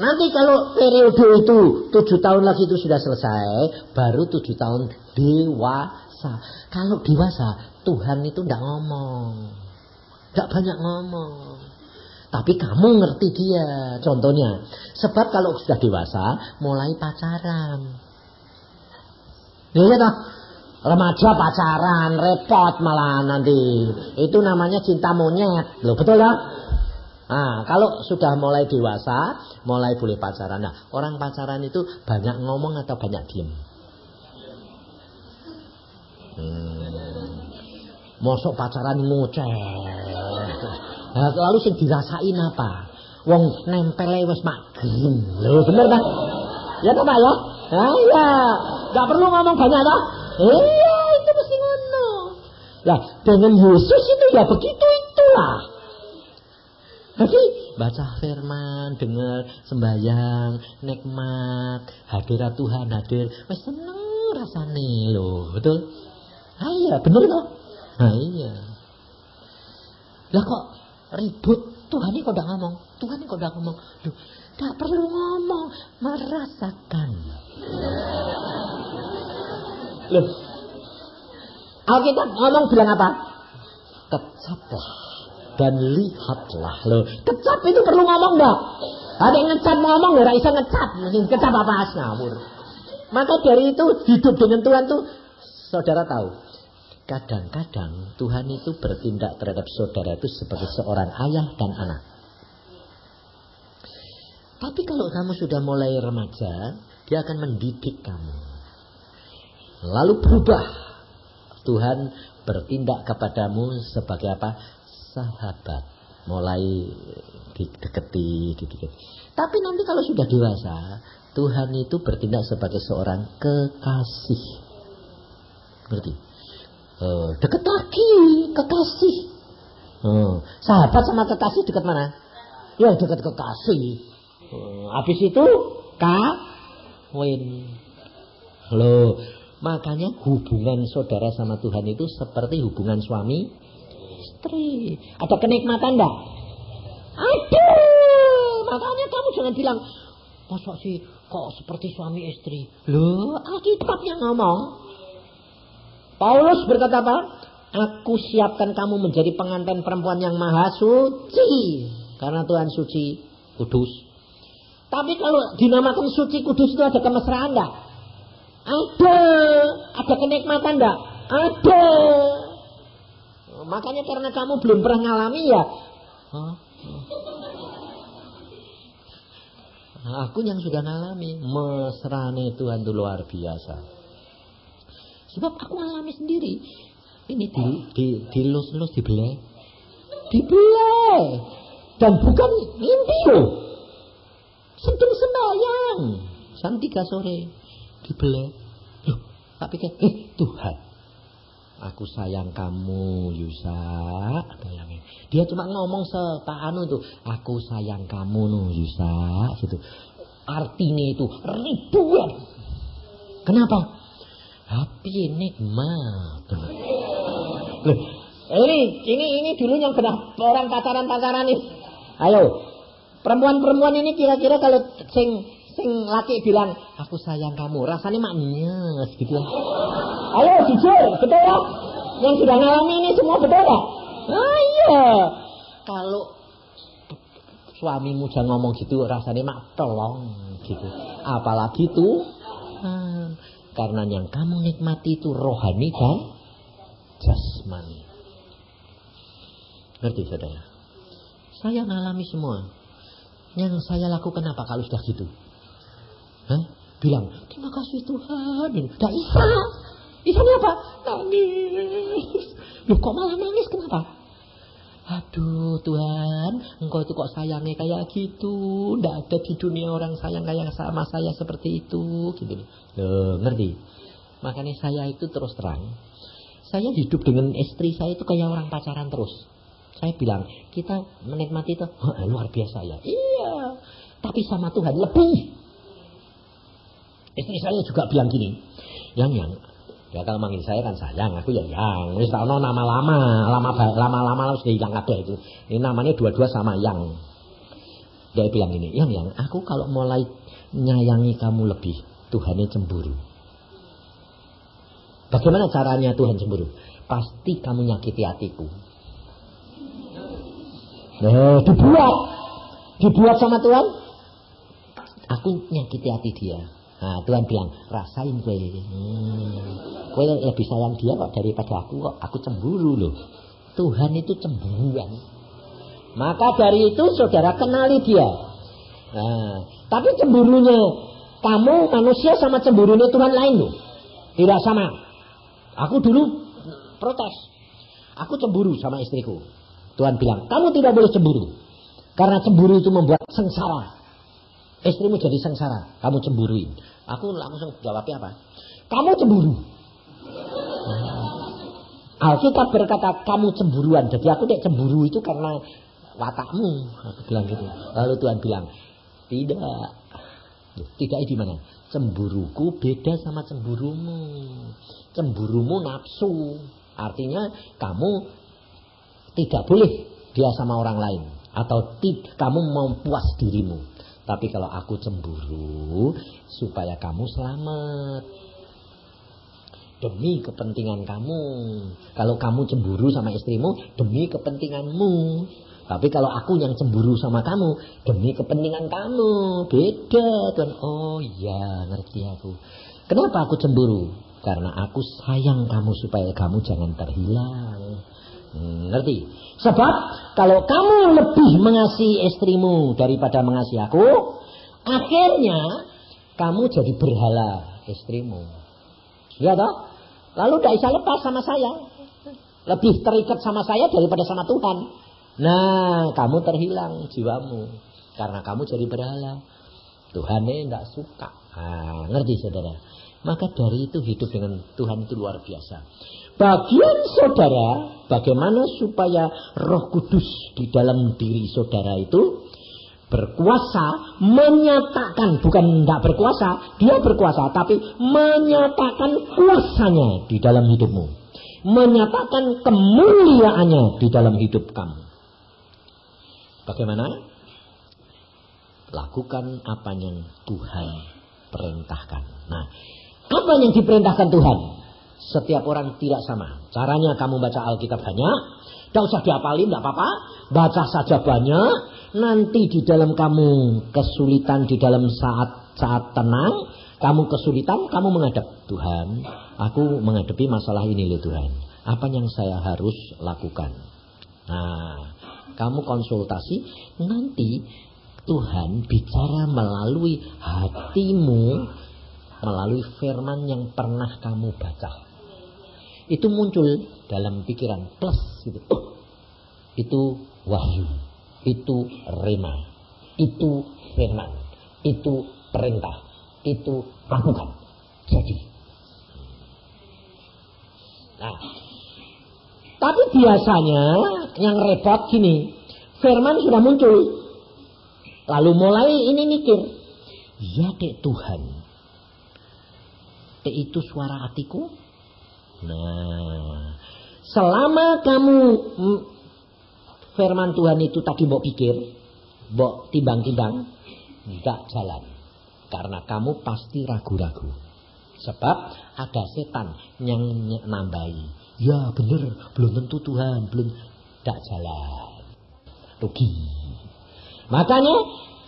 Nanti kalau periode itu 7 tahun lagi itu sudah selesai, baru 7 tahun dewasa. Kalau dewasa, Tuhan itu tidak ngomong, tidak banyak ngomong. Tapi kamu ngerti dia. Contohnya, sebab kalau sudah dewasa, mulai pacaran. Ya toh, remaja pacaran, repot malah nanti. Itu namanya cinta monyet, loh, betul ya? Nah, kalau sudah mulai dewasa, mulai boleh pacaran. Nah, orang pacaran itu banyak ngomong atau banyak diem? Mosok pacaran ngoceh. Nah, lalu sing dirasain apa? Wong nempel wis magrem. Lho, bener ta? Ya toh, Pak ya? Nah, iya. Enggak perlu ngomong banyak toh? Iya, itu mesti ngono. Lah, dengan Yesus itu ya begitu itulah. Jadi baca firman, dengar sembahyang, nikmat, hadirat Tuhan hadir, wis seneng rasane lho, betul? Ah iya, bener toh? Ah iya. Lah kok ribut? Tuhan ini kok udah ngomong? Tuhan ini kok udah ngomong? Loh, tak perlu ngomong, merasakan. Loh, Alkitab ngomong bilang apa? Kecaplah dan lihatlah. Loh, kecap itu perlu ngomong enggak? Ada yang ngecap ngomong enggak bisa ngecap. Kecap apa ngawur. Maka dari itu hidup dengan Tuhan tuh saudara tahu. Kadang-kadang Tuhan itu bertindak terhadap saudara itu sebagai seorang ayah dan anak. Tapi kalau kamu sudah mulai remaja, dia akan mendidik kamu. Lalu berubah. Tuhan bertindak kepadamu sebagai apa? Sahabat. Mulai dideketi. Tapi nanti kalau sudah dewasa, Tuhan itu bertindak sebagai seorang kekasih. Ngerti? Deket lagi, kekasih. Sahabat sama kekasih dekat mana? Ya dekat kekasih. Habis itu kawin. Loh, makanya hubungan saudara sama Tuhan itu seperti hubungan suami istri. Ada kenikmatan enggak? Ada. Makanya kamu jangan bilang, masa sih kok seperti suami istri? Loh, Alkitab yang ngomong. Paulus berkata apa? Aku siapkan kamu menjadi pengantin perempuan yang maha suci. Karena Tuhan suci, kudus. Tapi kalau dinamakan suci, kudus itu ada kemesraan enggak? Ada. Ada kenikmatan enggak? Ada. Makanya karena kamu belum pernah ngalami ya. Aku yang sudah ngalami. Mesrane Tuhan itu luar biasa. Sebab aku alami sendiri. Ini dilus-lus dibelah. Dibelah. Dan bukan mimpi loh. Sedang sembahyang. Jam 3 sore. Dibelah. Loh, tak pikir, Tuhan. Aku sayang kamu, Yusa. Bayangin. Dia cuma ngomong sepaanu tuh. Aku sayang kamu, no, Yusa. Gitu. Artinya itu ribuan. Kenapa? Tapi nikmat. Loh, ini dulu yang pernah orang pacaran ini. Ayo, perempuan-perempuan ini kira-kira kalau sing laki bilang aku sayang kamu, rasanya maknyes gitu. Ayo jujur, betul ya? Yang sudah ngalami ini semua betul ya? Iya. Kalau suamimu jangan ngomong gitu, rasanya mak tolong gitu. Apalagi Tuhan. Karena yang kamu nikmati itu rohani dan jasmani. Ngerti saudara? Saya ngalami semua. Yang saya lakukan apa kalau sudah gitu? Bilang, terima kasih Tuhan. Tidak bisa. Bisanya apa? Nangis. Loh kok malah nangis? Kenapa? Aduh Tuhan, engkau itu kok sayangnya kayak gitu. Tidak ada di dunia orang sayang kayak sama saya seperti itu gitu. Loh, ngerti? Makanya saya itu terus terang, saya hidup dengan istri saya itu kayak orang pacaran terus. Saya bilang, kita menikmati itu luar biasa ya. Iya, tapi sama Tuhan lebih. Istri saya juga bilang gini, yang ya kalau manggil saya kan sayang, aku ya yang. Wis tak ono nama lama harus hilang kabeh itu. Ini namanya dua-dua sama yang. Dia bilang ini, yang aku kalau mulai nyayangi kamu lebih, Tuhannya cemburu. Bagaimana caranya Tuhan cemburu? Pasti kamu nyakiti hatiku. Dibuat sama Tuhan. Aku nyakiti hati dia. Nah, Tuhan bilang, rasain gue. Gue lebih sayang dia kok daripada aku kok. Aku cemburu loh. Tuhan itu cemburuan. Maka dari itu saudara kenali dia. Nah, tapi cemburunya kamu manusia sama cemburunya Tuhan lain loh. Tidak sama. Aku dulu protes. Aku cemburu sama istriku. Tuhan bilang, kamu tidak boleh cemburu. Karena cemburu itu membuat sengsara. Istrimu jadi sengsara, kamu cemburuin. Aku langsung jawabnya apa? Kamu cemburu. Alkitab berkata kamu cemburuan. Jadi aku tidak cemburu itu karena watakmu. Aku bilang gitu. Lalu Tuhan bilang, tidak. Tidak di mana? Cemburuku beda sama cemburumu. Cemburumu nafsu. Artinya kamu tidak boleh dia sama orang lain. Atau kamu mau puas dirimu. Tapi kalau aku cemburu supaya kamu selamat. Demi kepentingan kamu. Kalau kamu cemburu sama istrimu demi kepentinganmu. Tapi kalau aku yang cemburu sama kamu demi kepentingan kamu. Beda Tuhan. Oh iya, ngerti aku. Kenapa aku cemburu? Karena aku sayang kamu supaya kamu jangan terhilang. Ngerti? Sebab kalau kamu lebih mengasihi istrimu daripada mengasihi aku, akhirnya kamu jadi berhala istrimu. Ya toh? Lalu tidak bisa lepas sama saya. Lebih terikat sama saya daripada sama Tuhan. Nah, kamu terhilang jiwamu karena kamu jadi berhala. Tuhan tidak suka. Ngerti saudara? Maka dari itu hidup dengan Tuhan itu luar biasa. Bagian saudara, bagaimana supaya Roh Kudus di dalam diri saudara itu berkuasa, menyatakan, bukan tidak berkuasa, dia berkuasa, tapi menyatakan kuasanya di dalam hidupmu, menyatakan kemuliaannya di dalam hidup kamu. Bagaimana? Lakukan apa yang Tuhan perintahkan. Nah, apa yang diperintahkan Tuhan? Setiap orang tidak sama. Caranya kamu baca Alkitab banyak, tidak usah dihafalin, tidak apa-apa, baca saja banyak. Nanti di dalam kamu kesulitan, di dalam saat tenang, kamu kesulitan, kamu menghadap Tuhan. Aku menghadapi masalah ini loh Tuhan. Apa yang saya harus lakukan? Nah, kamu konsultasi, nanti Tuhan bicara melalui hatimu, melalui firman yang pernah kamu baca. Itu muncul dalam pikiran plus gitu. Oh, itu wahyu, itu rema, itu firman, itu perintah, itu lakukan. Jadi. Nah, tapi biasanya yang repot gini, firman sudah muncul, lalu mulai ini mikir, ya dek Tuhan, dek itu suara hatiku. Nah, selama kamu firman Tuhan itu tadi mbok pikir, mbok timbang-timbang, tidak jalan. Karena kamu pasti ragu-ragu. Sebab ada setan yang nambahi. Ya benar, belum tentu Tuhan, belum, tidak jalan. Rugi. Makanya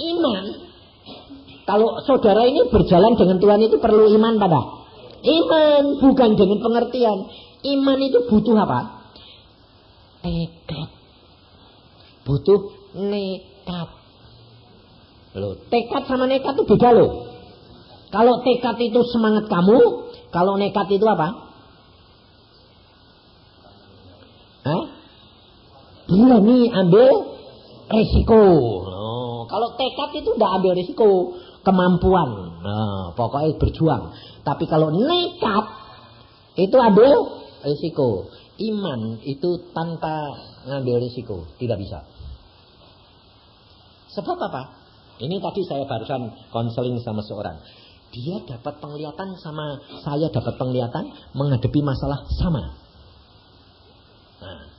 iman, kalau saudara ini berjalan dengan Tuhan itu perlu iman pada. Iman bukan dengan pengertian. Iman itu butuh apa? Tekad. Butuh nekat. Loh, tekad sama nekat itu beda loh. Kalau tekad itu semangat kamu, kalau nekat itu apa? Hah? Berani ambil resiko. Oh, kalau tekad itu tidak ambil resiko, kemampuan. Nah, pokoknya berjuang. Tapi kalau nekat itu ambil risiko. Iman itu tanpa ngambil risiko tidak bisa. Sebab apa? Ini tadi saya barusan konseling sama seorang. Dia dapat penglihatan sama saya dapat penglihatan menghadapi masalah sama. Nah,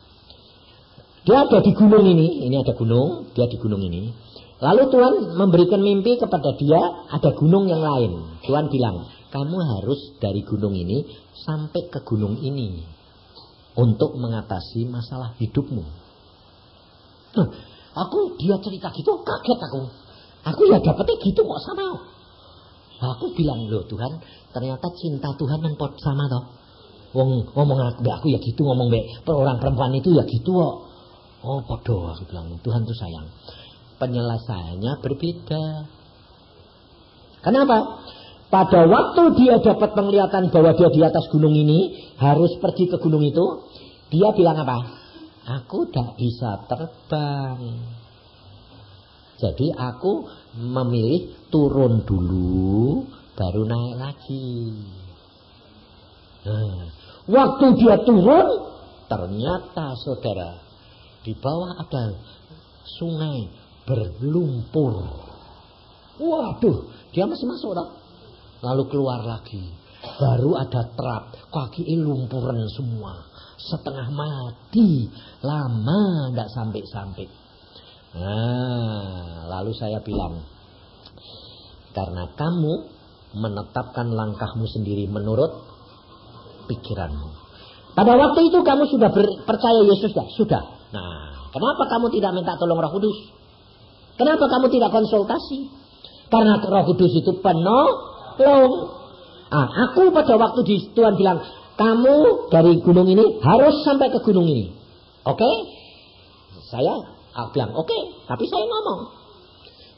dia ada di gunung ini ada gunung, dia di gunung ini. Lalu Tuhan memberikan mimpi kepada dia ada gunung yang lain. Tuhan bilang, kamu harus dari gunung ini sampai ke gunung ini untuk mengatasi masalah hidupmu. Dia cerita gitu, kaget aku. Aku ya dapetnya gitu kok sama. Aku bilang, loh Tuhan, ternyata cinta Tuhan kan sama toh. Ngomong aku ya gitu, ngomong orang perempuan itu ya gitu kok. Oh bodoh, aku bilang, Tuhan tuh sayang. Penyelesaiannya berbeda. Kenapa? Pada waktu dia dapat penglihatan bahwa dia di atas gunung ini, harus pergi ke gunung itu, dia bilang apa? Aku tidak bisa terbang. Jadi aku memilih turun dulu, baru naik lagi. Nah, waktu dia turun, ternyata saudara, di bawah ada sungai berlumpur. Waduh, dia masih masuk tak? Lalu keluar lagi. Baru ada trap, kaki lumpuran semua. Setengah mati, lama tidak sampai-sampai. Nah, lalu saya bilang, karena kamu menetapkan langkahmu sendiri menurut pikiranmu. Pada waktu itu kamu sudah percaya Yesus tak? Sudah. Nah, kenapa kamu tidak minta tolong Roh Kudus? Kenapa kamu tidak konsultasi? Karena Roh Kudus itu penolong. Aku pada waktu Tuhan bilang, kamu dari gunung ini harus sampai ke gunung ini. Oke? Saya bilang, oke. Tapi saya ngomong,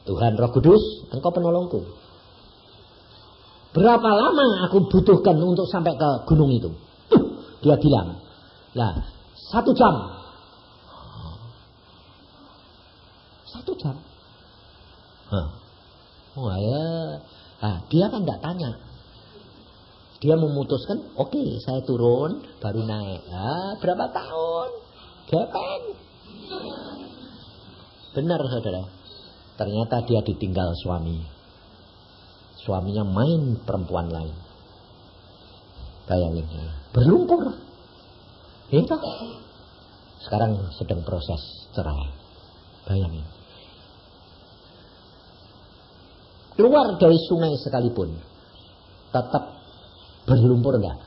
Tuhan Roh Kudus, Engkau penolongku. Berapa lama aku butuhkan untuk sampai ke gunung itu? Dia bilang, 1 jam. 1 jam. Dia kan tidak tanya. Dia memutuskan, oke, saya turun, baru naik. Berapa tahun? Gepeng. Benar, saudara. Ternyata dia ditinggal suami. Suaminya main perempuan lain. Bayangin. Berlumpur. Itu. Sekarang sedang proses cerai. Bayangin. Keluar dari sungai sekalipun. Tetap berlumpur enggak?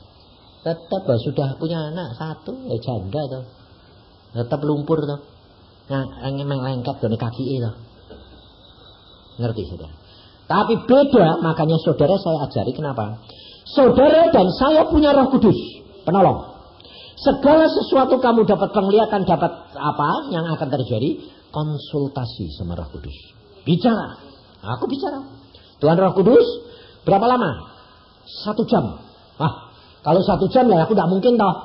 Tetap sudah punya anak satu, janda tuh. Tetap lumpur tuh. Lengket dari kaki itu. Ngerti saudara? Tapi beda, makanya saudara saya ajari kenapa? Saudara dan saya punya Roh Kudus, penolong. Segala sesuatu kamu dapat penglihatan, dapat apa yang akan terjadi? Konsultasi sama Roh Kudus. Bicara. Aku bicara. Tuhan Roh Kudus, berapa lama? 1 jam. Kalau 1 jam ya aku tidak mungkin toh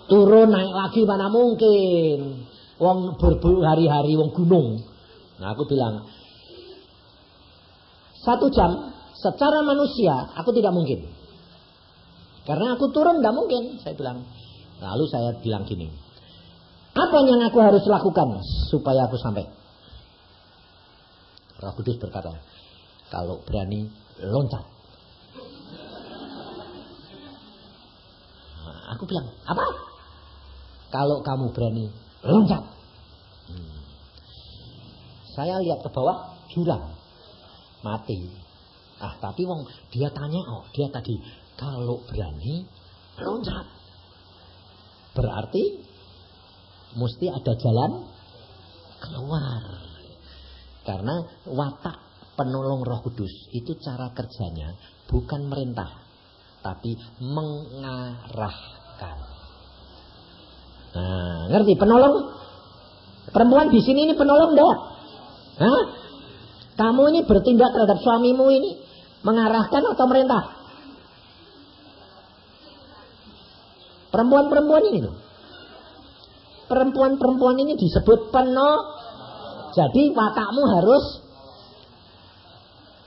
turun naik lagi, mana mungkin. Wong berhari-hari wong gunung. Nah aku bilang 1 jam secara manusia aku tidak mungkin. Karena aku turun tidak mungkin. Saya bilang. Lalu saya bilang gini. Apa yang aku harus lakukan supaya aku sampai? Roh Kudus berkata, kalau berani loncat. Aku bilang, apa? Kalau kamu berani loncat. Saya lihat ke bawah, jurang. Mati. Tapi dia tanya, dia tadi, kalau berani loncat. Berarti mesti ada jalan keluar. Karena watak penolong Roh Kudus itu cara kerjanya bukan merintah, tapi mengarahkan. Nah, ngerti penolong? Perempuan di sini ini penolong enggak? Kamu ini bertindak terhadap suamimu ini mengarahkan atau merintah? Perempuan-perempuan ini loh. Perempuan-perempuan ini disebut penolong. Jadi watakmu harus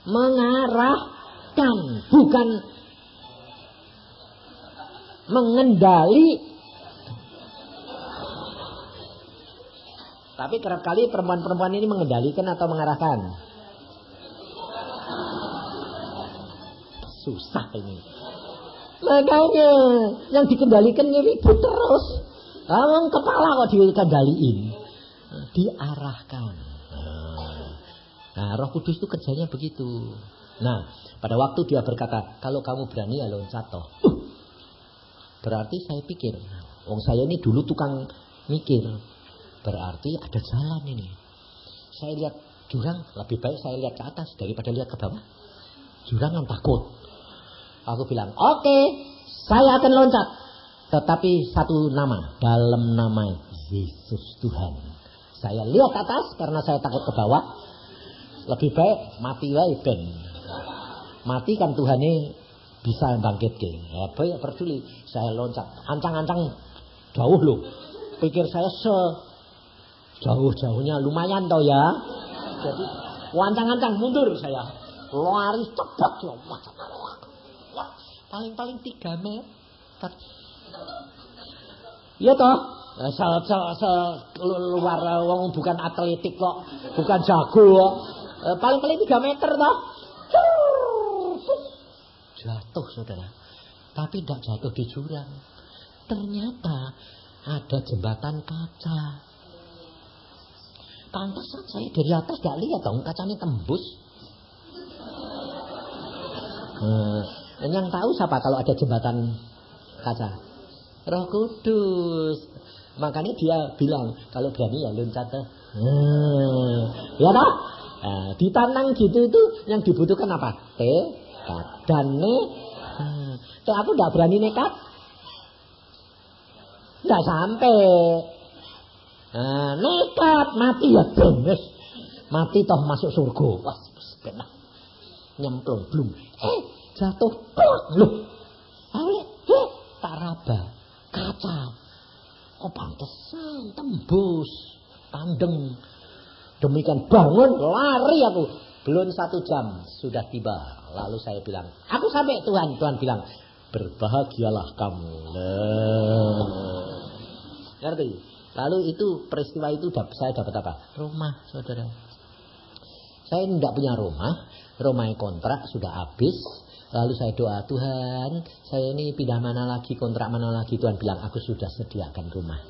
mengarahkan, bukan mengendali. Tapi kerap kali perempuan-perempuan ini mengendalikan atau mengarahkan. Susah ini. Makanya yang dikendalikan ribut terus. Kamu kepala kok dikendaliin. Diarahkan. Nah, Roh Kudus itu kerjanya begitu. Nah, pada waktu dia berkata, kalau kamu berani ya loncat toh. Berarti saya pikir, saya ini dulu tukang mikir. Berarti ada jalan ini. Saya lihat jurang, lebih baik saya lihat ke atas daripada lihat ke bawah. Jurang kan takut. Aku bilang, oke, saya akan loncat. Tetapi satu nama, dalam nama Yesus Tuhan. Saya lihat ke atas karena saya takut ke bawah. Lebih baik mati wae ben. Mati kan Tuhan ini bisa bangkitke. Ya baik peduli. Saya loncat, ancang-ancang jauh loh. Pikir saya jauh-jauhnya lumayan toh ya. Jadi ancang-ancang mundur saya. Lari cepat loh. Paling-paling 3 meter. Ya toh. Luar wong bukan atletik kok, bukan jago kok. Paling-paling 3 meter toh. Jatuh saudara. Tapi tidak jatuh di jurang. Ternyata ada jembatan kaca. Pantesan saya dari atas gak lihat dong, kacanya tembus. Yang tahu siapa kalau ada jembatan kaca? Roh Kudus. Makanya dia bilang kalau berani ya loncat. Ya toh? Ditanang gitu itu yang dibutuhkan apa? Tekad dan aku enggak berani nekat. Enggak sampai. Nekat mati ya benes. Mati toh masuk surga. Wah, benar. Nyemplung belum. Jatuh. Loh. Tak raba. Kaca. Oh pantesan tembus. Tandeng. Demikian bangun lari aku. Belum 1 jam sudah tiba. Lalu saya bilang, aku sampai Tuhan. Tuhan bilang, berbahagialah kamu. Ngerti? Lalu itu peristiwa itu saya dapat apa? Rumah, saudara. Saya tidak punya rumah yang kontrak sudah habis. Lalu saya doa, Tuhan, saya ini pindah mana lagi, kontrak mana lagi. Tuhan bilang, aku sudah sediakan rumah.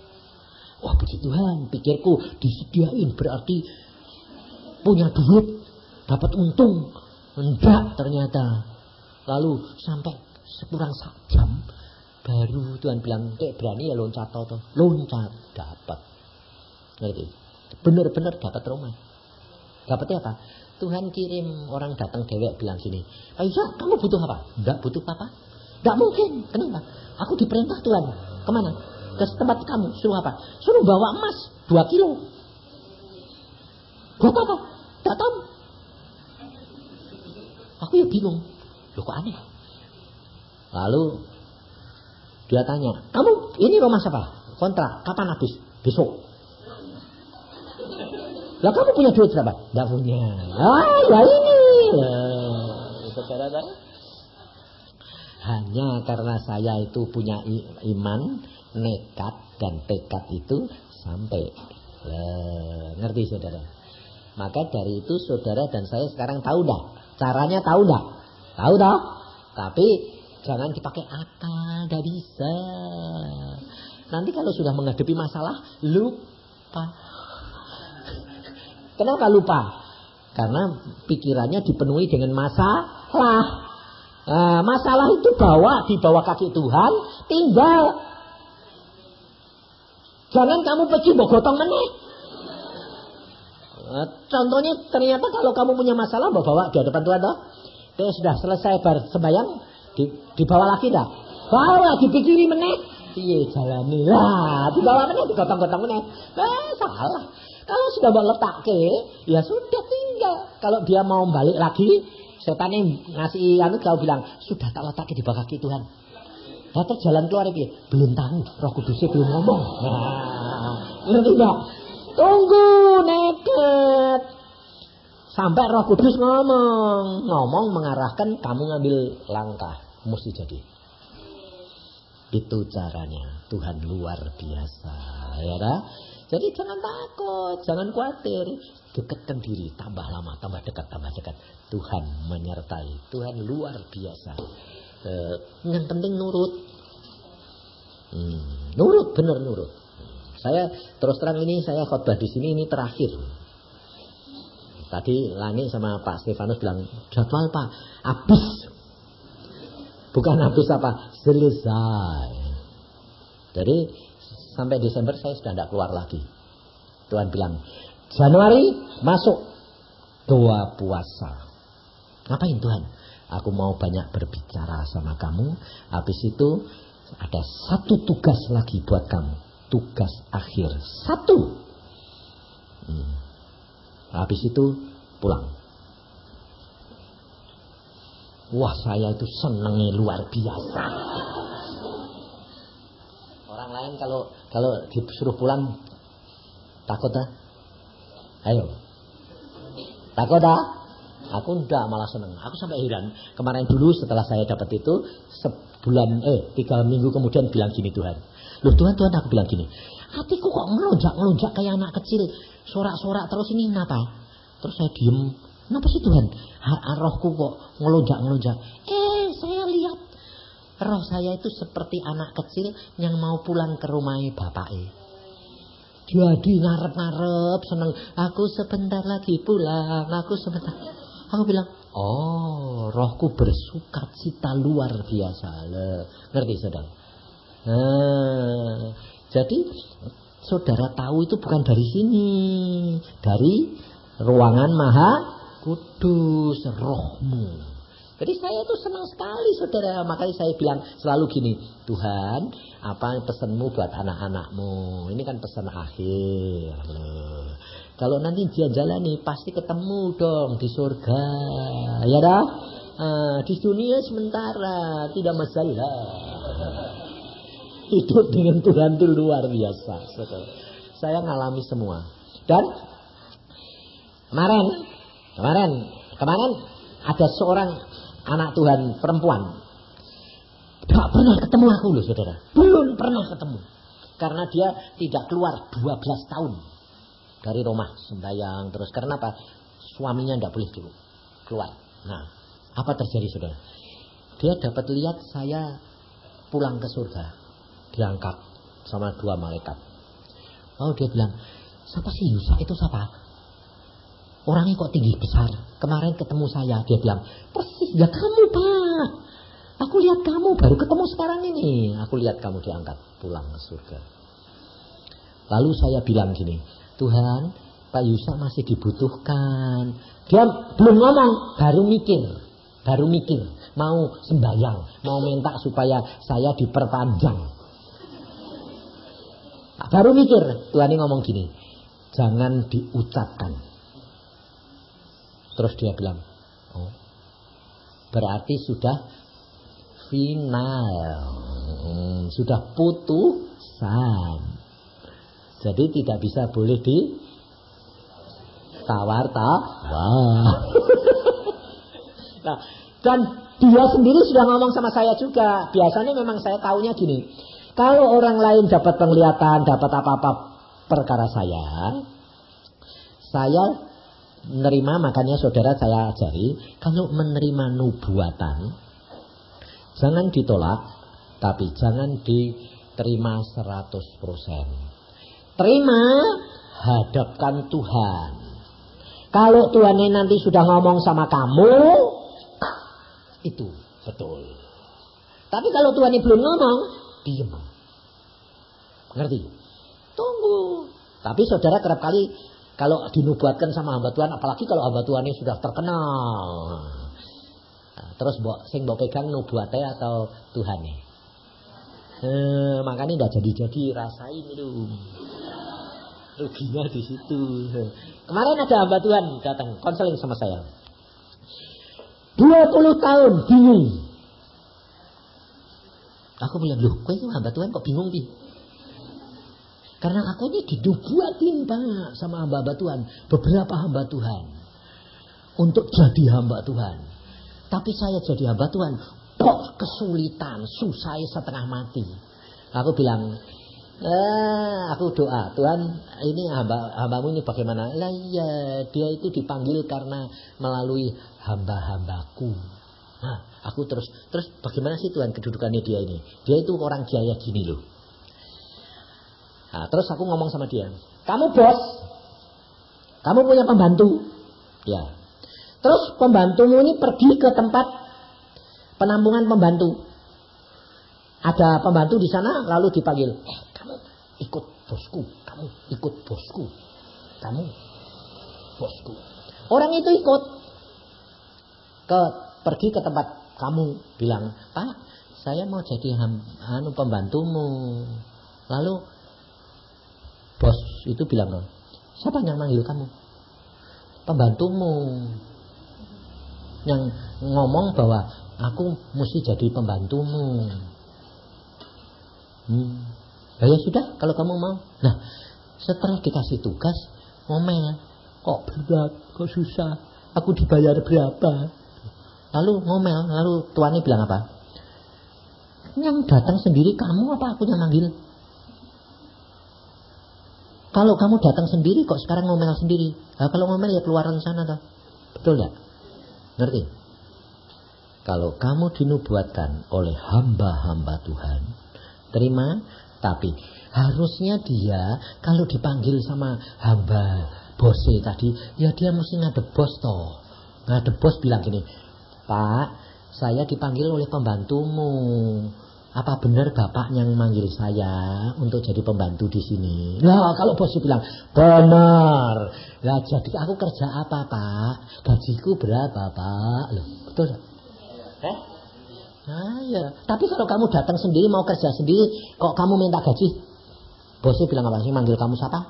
Wah, puji Tuhan, pikirku disediain berarti punya duit, dapat untung. Enggak ternyata. Lalu sampai sekurang jam baru Tuhan bilang, berani ya loncat atau loncat, dapat. Ngerti? Benar-benar dapat rumah. Dapatnya apa? Tuhan kirim orang datang dewek bilang gini, Aisyah, kamu butuh apa? Enggak butuh apa? Enggak mungkin. Kenapa? Aku diperintah Tuhan. Kemana? Ke tempat kamu. Suruh apa? Suruh bawa emas 2 kilo. Buat apa? Enggak tahu. Aku ya bingung. Loh kok aneh? Lalu dia tanya, kamu ini rumah siapa? Kontrak. Kapan habis? Besok. Lah kamu punya duit berapa? Enggak punya. Ya ini. Saudara-saudara. Hanya karena saya itu punya iman, nekat dan tekad itu sampai. Ngerti saudara? Maka dari itu saudara dan saya sekarang tahu dah. Caranya tahu dah. Tahu dah. Tapi jangan dipakai akal, enggak bisa. Nanti kalau sudah menghadapi masalah lupa. Kenapa lupa? Karena pikirannya dipenuhi dengan masalah. Masalah itu di bawah kaki Tuhan, tinggal. Jangan kamu pergi bogotong meneh. Contohnya ternyata kalau kamu punya masalah bawa di hadapan Tuhan toh. Dia sudah selesai sembahyang, dibawa lagi dah. Bawa dipikiri meneh. Iya jalani lah, dibawa meneh, digotong-gotong meneh. Salah. Kalau sudah mau letak ya sudah tinggal. Kalau dia mau balik lagi, setan yang ngasih kau bilang, sudah tak letak di bawah kaki Tuhan. Datang jalan keluar lagi, belum tahu. Roh Kudusnya belum ngomong. Ngerti enggak? Tunggu nekat. Sampai Roh Kudus ngomong mengarahkan kamu ngambil langkah, mesti jadi. Itu caranya. Tuhan luar biasa, ya dah. Jadi jangan takut, jangan khawatir. Dekatkan diri, tambah lama, tambah dekat, tambah dekat. Tuhan menyertai, Tuhan luar biasa. Yang penting nurut. Nurut, benar nurut. Saya terus terang ini, saya khotbah di sini ini terakhir. Tadi Lani sama Pak Stefanus bilang, jadwal Pak, habis. Bukan habis apa, selesai. Jadi sampai Desember saya sudah tidak keluar lagi. Tuhan bilang, Januari masuk doa puasa. Ngapain Tuhan? Aku mau banyak berbicara sama kamu. Habis itu ada satu tugas lagi buat kamu. Tugas akhir. 1. Habis itu pulang. Wah saya itu senengnya luar biasa. Orang lain kalau disuruh pulang takut dah. Ayo. Takut dah. Aku enggak, malah seneng. Aku sampai heran. Kemarin dulu setelah saya dapat itu 3 minggu kemudian bilang gini Tuhan. Loh Tuhan aku bilang gini. Hatiku kok ngelonjak kayak anak kecil. Sorak-sorak terus ini kenapa? Terus saya diem. Kenapa sih Tuhan? Rohku kok ngelonjak. Saya lihat roh saya itu seperti anak kecil yang mau pulang ke rumahnya bapaknya. Jadi ngarep-ngarep seneng. Aku sebentar lagi pulang. Aku bilang, oh rohku bersukacita luar biasa. Ngerti saudara? Jadi saudara tahu itu bukan dari sini. Dari ruangan Maha Kudus rohmu. Jadi saya itu senang sekali saudara. Makanya saya bilang selalu gini, Tuhan apa pesanmu buat anak-anakmu. Ini kan pesan akhir. Kalau nanti dia jalani pasti ketemu dong di surga. Ya dah. Di dunia sementara tidak masalah. Hidup dengan Tuhan itu luar biasa saudara. Saya ngalami semua. Dan kemarin ada seorang anak Tuhan perempuan. Tidak pernah ketemu aku loh saudara. Belum pernah ketemu. Karena dia tidak keluar 12 tahun dari rumah sembahyang terus. Karena apa? Suaminya tidak boleh dulu keluar. Nah, apa terjadi saudara? Dia dapat lihat saya pulang ke surga. Diangkat sama 2 malaikat. Lalu dia bilang, siapa sih Yusa itu siapa? Orangnya kok tinggi besar. Kemarin ketemu saya. Dia bilang, persis ya kamu Pak. Aku lihat kamu baru ketemu sekarang ini. Aku lihat kamu diangkat pulang ke surga. Lalu saya bilang gini, Tuhan, Pak Yusa masih dibutuhkan. Dia belum ngomong, baru mikir, mau sembahyang, mau minta supaya saya diperpanjang. Baru mikir, Tuhan ini ngomong gini, jangan diucapkan. Terus dia bilang, oh, berarti sudah final, sudah putusan. Jadi tidak bisa boleh ditawar-tawar. Nah, dan dia sendiri sudah ngomong sama saya juga. Biasanya memang saya taunya gini, kalau orang lain dapat penglihatan, dapat apa-apa perkara saya menerima. Makanya saudara saya ajari, kalau menerima nubuatan jangan ditolak, tapi jangan diterima 100%. Terima, hadapkan Tuhan. Kalau Tuhan ini nanti sudah ngomong sama kamu, itu betul. Tapi kalau Tuhan ini belum ngomong, diam. Ngerti? Tunggu. Tapi saudara kerap kali kalau dinubuatkan sama hamba Tuhan, apalagi kalau hamba Tuhan ini sudah terkenal, terus sing mbok pegang nubuatnya atau Tuhan nih. Makanya enggak jadi rasain itu. Ruginya di situ. Kemarin ada hamba Tuhan datang konseling sama saya. 20 tahun bingung. Aku bilang, loh, kowe hamba Tuhan kok bingung sih? Karena aku ini dinubuatin Pak sama hamba Tuhan, beberapa hamba Tuhan untuk jadi hamba Tuhan. Tapi saya jadi hamba Tuhan kok kesulitan, susah setengah mati. Aku bilang, aku doa, Tuhan ini hambamu ini bagaimana? Lah iya, dia itu dipanggil karena melalui hamba-hambaku. Nah, aku terus bagaimana sih Tuhan kedudukannya dia ini? Dia itu orang jaya gini loh. Nah, terus aku ngomong sama dia, kamu bos, kamu punya pembantu, ya. Terus pembantumu ini pergi ke tempat penampungan pembantu. Ada pembantu di sana, lalu dipanggil, kamu ikut bosku, kamu ikut bosku, kamu bosku. Orang itu ikut pergi ke tempat kamu, bilang, Pak, saya mau jadi pembantumu. Lalu bos itu bilang, siapa yang manggil kamu? Pembantumu. Yang ngomong bahwa aku mesti jadi pembantumu. Ya sudah, kalau kamu mau. Nah, setelah dikasih tugas, ngomel, kok berat, kok susah, aku dibayar berapa? Lalu ngomel, lalu tuannya bilang apa? Yang datang sendiri kamu apa aku yang manggil? Kalau kamu datang sendiri kok sekarang ngomel sendiri? Nah, kalau ngomel ya keluaran sana toh. Betul enggak? Ngerti? Kalau kamu dinubuatkan oleh hamba-hamba Tuhan, terima, tapi harusnya dia kalau dipanggil sama hamba bosnya tadi, ya dia mesti ngadep bos toh. Ngadep bos bilang gini, Pak, saya dipanggil oleh pembantumu. Apa benar bapak yang manggil saya untuk jadi pembantu di sini? Nah, kalau bosnya bilang benar, lah jadi aku kerja apa Pak? Gajiku berapa Pak? Loh, betul? Nah ya. Tapi kalau kamu datang sendiri mau kerja sendiri, kok kamu minta gaji? Bosnya bilang apa sih? Manggil kamu siapa?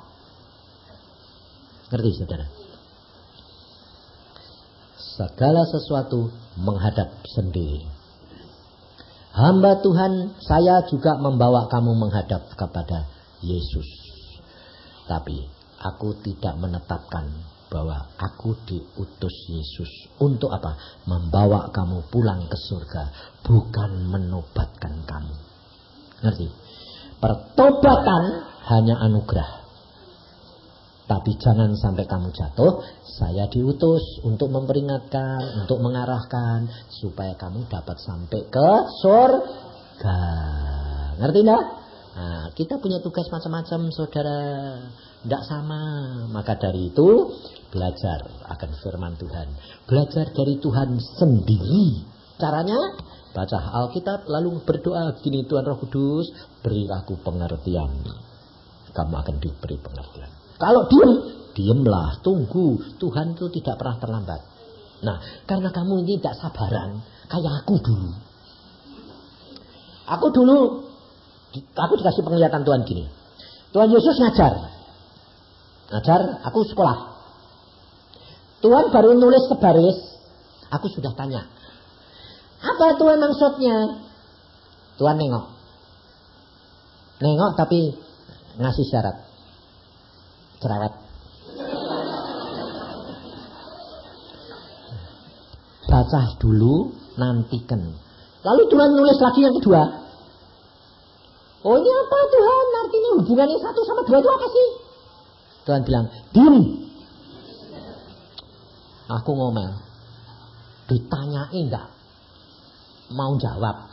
Ngerti saudara? Segala sesuatu menghadap sendiri. Hamba Tuhan, saya juga membawa kamu menghadap kepada Yesus. Tapi aku tidak menetapkan bahwa aku diutus Yesus untuk apa? Membawa kamu pulang ke surga, bukan menobatkan kamu. Ngerti? Pertobatan hanya anugerah. Tapi jangan sampai kamu jatuh. Saya diutus untuk memperingatkan, untuk mengarahkan, supaya kamu dapat sampai ke surga. Ngerti enggak? Nah, kita punya tugas macam-macam, saudara. Tidak sama. Maka dari itu, belajar akan firman Tuhan. Belajar dari Tuhan sendiri. Caranya, baca Alkitab, lalu berdoa. Gini, Tuhan Roh Kudus, beri aku pengertian. Kamu akan diberi pengertian. Kalau diamlah, tunggu. Tuhan itu tidak pernah terlambat. Nah, karena kamu ini tidak sabaran, kayak aku dulu. Aku dikasih penglihatan Tuhan gini. Tuhan Yesus ngajar, aku sekolah. Tuhan baru nulis sebaris, aku sudah tanya, apa Tuhan maksudnya? Tuhan nengok tapi ngasih syarat, cerewet. Baca dulu, nantikan. Lalu Tuhan nulis lagi yang kedua. Oh, ini apa Tuhan? Artinya hubungannya 1 sama 2 itu apa sih? Tuhan bilang, diam. Aku ngomel. Ditanyain enggak mau jawab.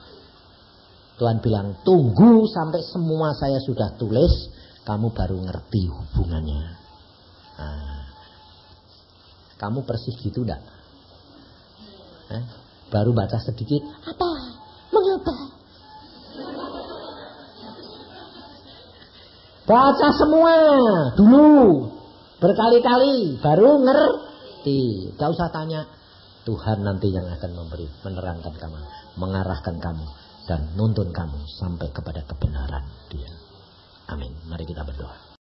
Tuhan bilang, tunggu sampai semua saya sudah tulis, kamu baru ngerti hubungannya. Nah, kamu persis gitu enggak? Baru baca sedikit, apa? Mengapa? Baca semua dulu, berkali-kali, baru ngerti. Gak usah tanya. Tuhan nanti yang akan menerangkan kamu, mengarahkan kamu, dan nuntun kamu sampai kepada kebenaran Dia. Amin. Mari kita berdoa.